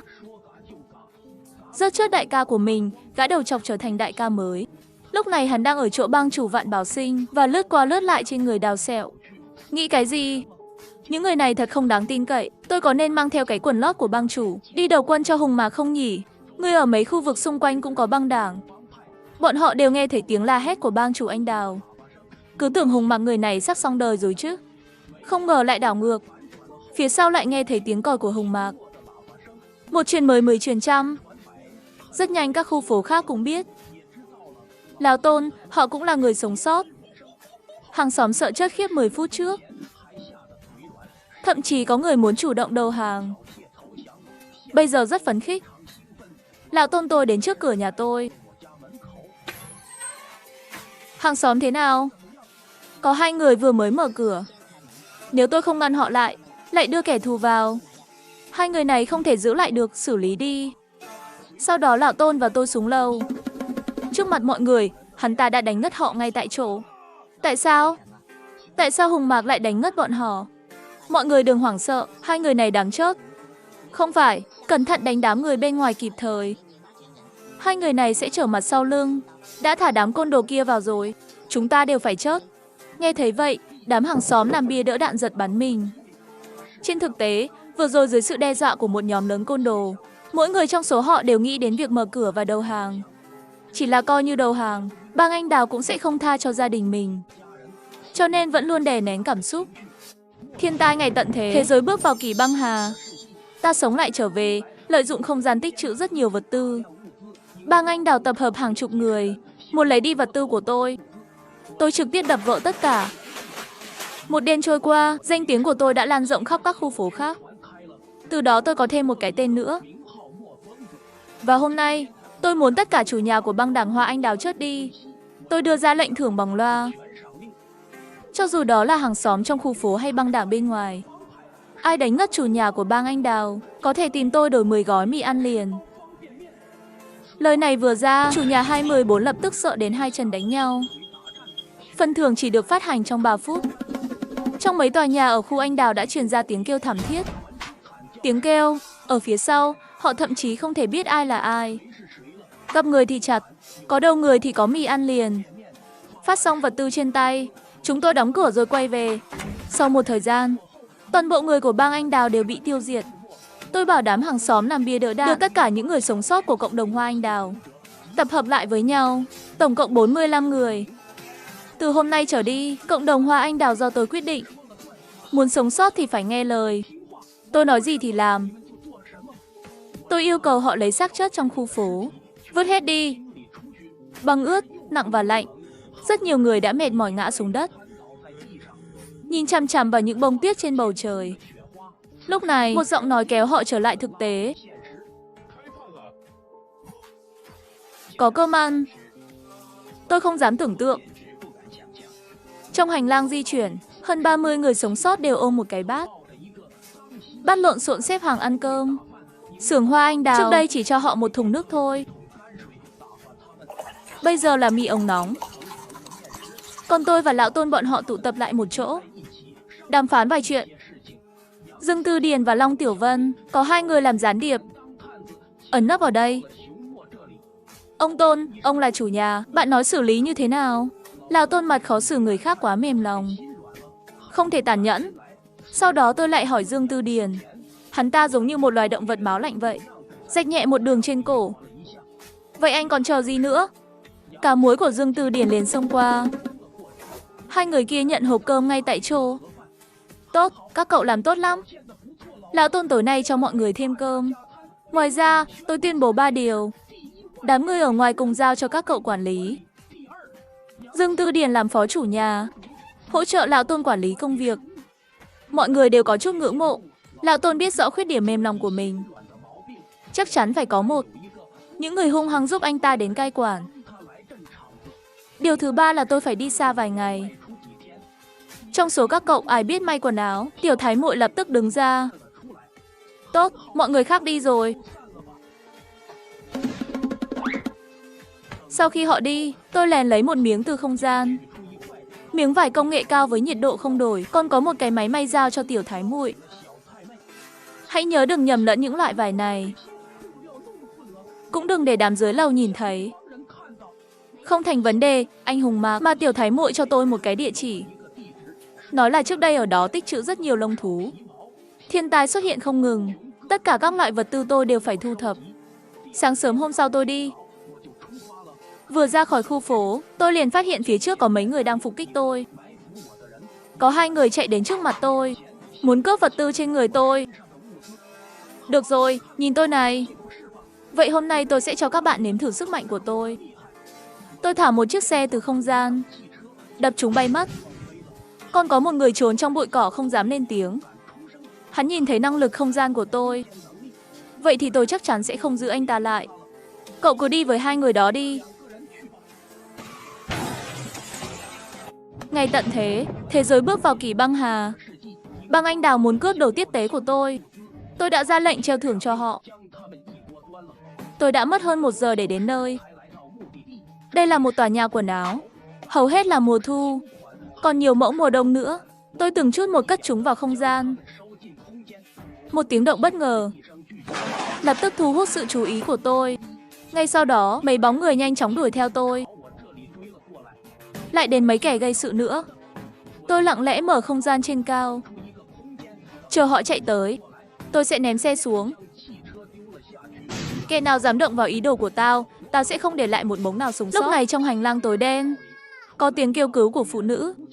Rất chết đại ca của mình, gã đầu chọc trở thành đại ca mới. Lúc này hắn đang ở chỗ bang chủ Vạn Bảo Sinh và lướt qua lướt lại trên người Đào Sẹo. Nghĩ cái gì? Những người này thật không đáng tin cậy. Tôi có nên mang theo cái quần lót của bang chủ đi đầu quân cho hùng mà không nhỉ? Người ở mấy khu vực xung quanh cũng có băng đảng. Bọn họ đều nghe thấy tiếng la hét của bang chủ anh Đào. Cứ tưởng hùng mặc người này sắp xong đời rồi chứ. Không ngờ lại đảo ngược. Phía sau lại nghe thấy tiếng còi của hùng mạc. Một truyền 10, 10 truyền trăm. Rất nhanh các khu phố khác cũng biết. Lão Tôn, họ cũng là người sống sót. Hàng xóm sợ chết khiếp 10 phút trước. Thậm chí có người muốn chủ động đầu hàng. Bây giờ rất phấn khích. Lão Tôn tôi đến trước cửa nhà tôi. Hàng xóm thế nào? Có 2 người vừa mới mở cửa. Nếu tôi không ngăn họ lại đưa kẻ thù vào, Hai người này không thể giữ lại được, xử lý đi. Sau đó Lão Tôn và tôi xuống lầu. Trước mặt mọi người, hắn ta đã đánh ngất họ ngay tại chỗ. Tại sao? Tại sao Hùng Mạc lại đánh ngất bọn họ? Mọi người đừng hoảng sợ, hai người này đáng chết. Không phải, cẩn thận đánh đám người bên ngoài kịp thời. Hai người này sẽ trở mặt sau lưng. Đã thả đám côn đồ kia vào rồi, chúng ta đều phải chết. Nghe thấy vậy, đám hàng xóm làm bia đỡ đạn giật bắn mình. Trên thực tế, vừa rồi dưới sự đe dọa của một nhóm lớn côn đồ, mỗi người trong số họ đều nghĩ đến việc mở cửa và đầu hàng. Chỉ là coi như đầu hàng, bang Anh Đào cũng sẽ không tha cho gia đình mình. Cho nên vẫn luôn đè nén cảm xúc. Thiên tai ngày tận thế giới bước vào kỳ băng hà. Ta sống lại trở về, lợi dụng không gian tích trữ rất nhiều vật tư. Bang Anh Đào tập hợp hàng chục người, muốn lấy đi vật tư của tôi. Tôi trực tiếp đập vỡ tất cả. Một đêm trôi qua, danh tiếng của tôi đã lan rộng khắp các khu phố khác. Từ đó tôi có thêm một cái tên nữa. Và hôm nay, tôi muốn tất cả chủ nhà của băng đảng Hoa Anh Đào chết đi. Tôi đưa ra lệnh thưởng bằng loa. Cho dù đó là hàng xóm trong khu phố hay băng đảng bên ngoài. Ai đánh ngất chủ nhà của bang Anh Đào, có thể tìm tôi đổi 10 gói mì ăn liền. Lời này vừa ra, chủ nhà 214 lập tức sợ đến hai chân đánh nhau. Phần thưởng chỉ được phát hành trong 3 phút. Trong mấy tòa nhà ở khu Anh Đào đã truyền ra tiếng kêu thảm thiết. Tiếng kêu, ở phía sau, họ thậm chí không thể biết ai là ai. Gặp người thì chặt, có đầu người thì có mì ăn liền. Phát xong vật tư trên tay, chúng tôi đóng cửa rồi quay về. Sau một thời gian, toàn bộ người của bang Anh Đào đều bị tiêu diệt. Tôi bảo đám hàng xóm làm bia đỡ đạn, đưa tất cả những người sống sót của cộng đồng Hoa Anh Đào tập hợp lại với nhau, tổng cộng 45 người. Từ hôm nay trở đi, cộng đồng Hoa Anh Đào do tôi quyết định. Muốn sống sót thì phải nghe lời. Tôi nói gì thì làm. Tôi yêu cầu họ lấy xác chết trong khu phố, vứt hết đi. Băng ướt, nặng và lạnh. Rất nhiều người đã mệt mỏi ngã xuống đất, nhìn chằm chằm vào những bông tuyết trên bầu trời. Lúc này, một giọng nói kéo họ trở lại thực tế. Có cơm ăn. Tôi không dám tưởng tượng. Trong hành lang di chuyển, hơn 30 người sống sót đều ôm một cái bát. Bát lộn xộn xếp hàng ăn cơm. Xưởng Hoa Anh Đào trước đây chỉ cho họ một thùng nước thôi. Bây giờ là mì ống nóng. Còn tôi và Lão Tôn bọn họ tụ tập lại một chỗ, đàm phán vài chuyện. Dương Tư Điền và Long Tiểu Vân, có hai người làm gián điệp, ẩn nấp ở đây. Ông Tôn, ông là chủ nhà, bạn nói xử lý như thế nào? Lão Tôn mặt khó xử người khác quá mềm lòng, không thể tàn nhẫn. Sau đó tôi lại hỏi Dương Tư Điền. Hắn ta giống như một loài động vật máu lạnh vậy, rạch nhẹ một đường trên cổ. Vậy anh còn chờ gì nữa? Cá muối của Dương Tư Điền liền xông qua. Hai người kia nhận hộp cơm ngay tại chỗ. Tốt, các cậu làm tốt lắm. Lão Tôn tối nay cho mọi người thêm cơm. Ngoài ra, tôi tuyên bố 3 điều. Đám người ở ngoài cùng giao cho các cậu quản lý. Dương Tư Điền làm phó chủ nhà, hỗ trợ Lão Tôn quản lý công việc. Mọi người đều có chút ngưỡng mộ. Lão Tôn biết rõ khuyết điểm mềm lòng của mình. Chắc chắn phải có một. Những người hung hăng giúp anh ta đến cai quản. Điều thứ 3 là tôi phải đi xa vài ngày. Trong số các cậu ai biết may quần áo? Tiểu Thái Muội lập tức đứng ra. Tốt, mọi người khác đi rồi. Sau khi họ đi, tôi lèn lấy một miếng từ không gian. Miếng vải công nghệ cao với nhiệt độ không đổi, còn có một cái máy may giao cho Tiểu Thái Muội. Hãy nhớ đừng nhầm lẫn những loại vải này. Cũng đừng để đám dưới lầu nhìn thấy. Không thành vấn đề, anh Hùng Mạc, mà Tiểu Thái Muội cho tôi một cái địa chỉ. Nói là trước đây ở đó tích trữ rất nhiều lông thú. Thiên tai xuất hiện không ngừng, tất cả các loại vật tư tôi đều phải thu thập. Sáng sớm hôm sau tôi đi. Vừa ra khỏi khu phố, tôi liền phát hiện phía trước có mấy người đang phục kích tôi. Có 2 người chạy đến trước mặt tôi, muốn cướp vật tư trên người tôi. Được rồi, nhìn tôi này. Vậy hôm nay tôi sẽ cho các bạn nếm thử sức mạnh của tôi. Tôi thả một chiếc xe từ không gian, đập chúng bay mất. Còn có một người trốn trong bụi cỏ không dám lên tiếng. Hắn nhìn thấy năng lực không gian của tôi. Vậy thì tôi chắc chắn sẽ không giữ anh ta lại. Cậu cứ đi với 2 người đó đi. Ngày tận thế giới bước vào kỳ băng hà. Bang Anh Đào muốn cướp đồ tiếp tế của tôi. Tôi đã ra lệnh treo thưởng cho họ. Tôi đã mất hơn 1 giờ để đến nơi. Đây là một tòa nhà quần áo. Hầu hết là mùa thu. Còn nhiều mẫu mùa đông nữa. Tôi từng chút một cất chúng vào không gian. Một tiếng động bất ngờ lập tức thu hút sự chú ý của tôi. Ngay sau đó, mấy bóng người nhanh chóng đuổi theo tôi. Lại đến mấy kẻ gây sự nữa. Tôi lặng lẽ mở không gian trên cao. Chờ họ chạy tới, tôi sẽ ném xe xuống. Kẻ nào dám động vào ý đồ của tao, tao sẽ không để lại một bóng nào sống sót. Lúc này trong hành lang tối đen, có tiếng kêu cứu của phụ nữ.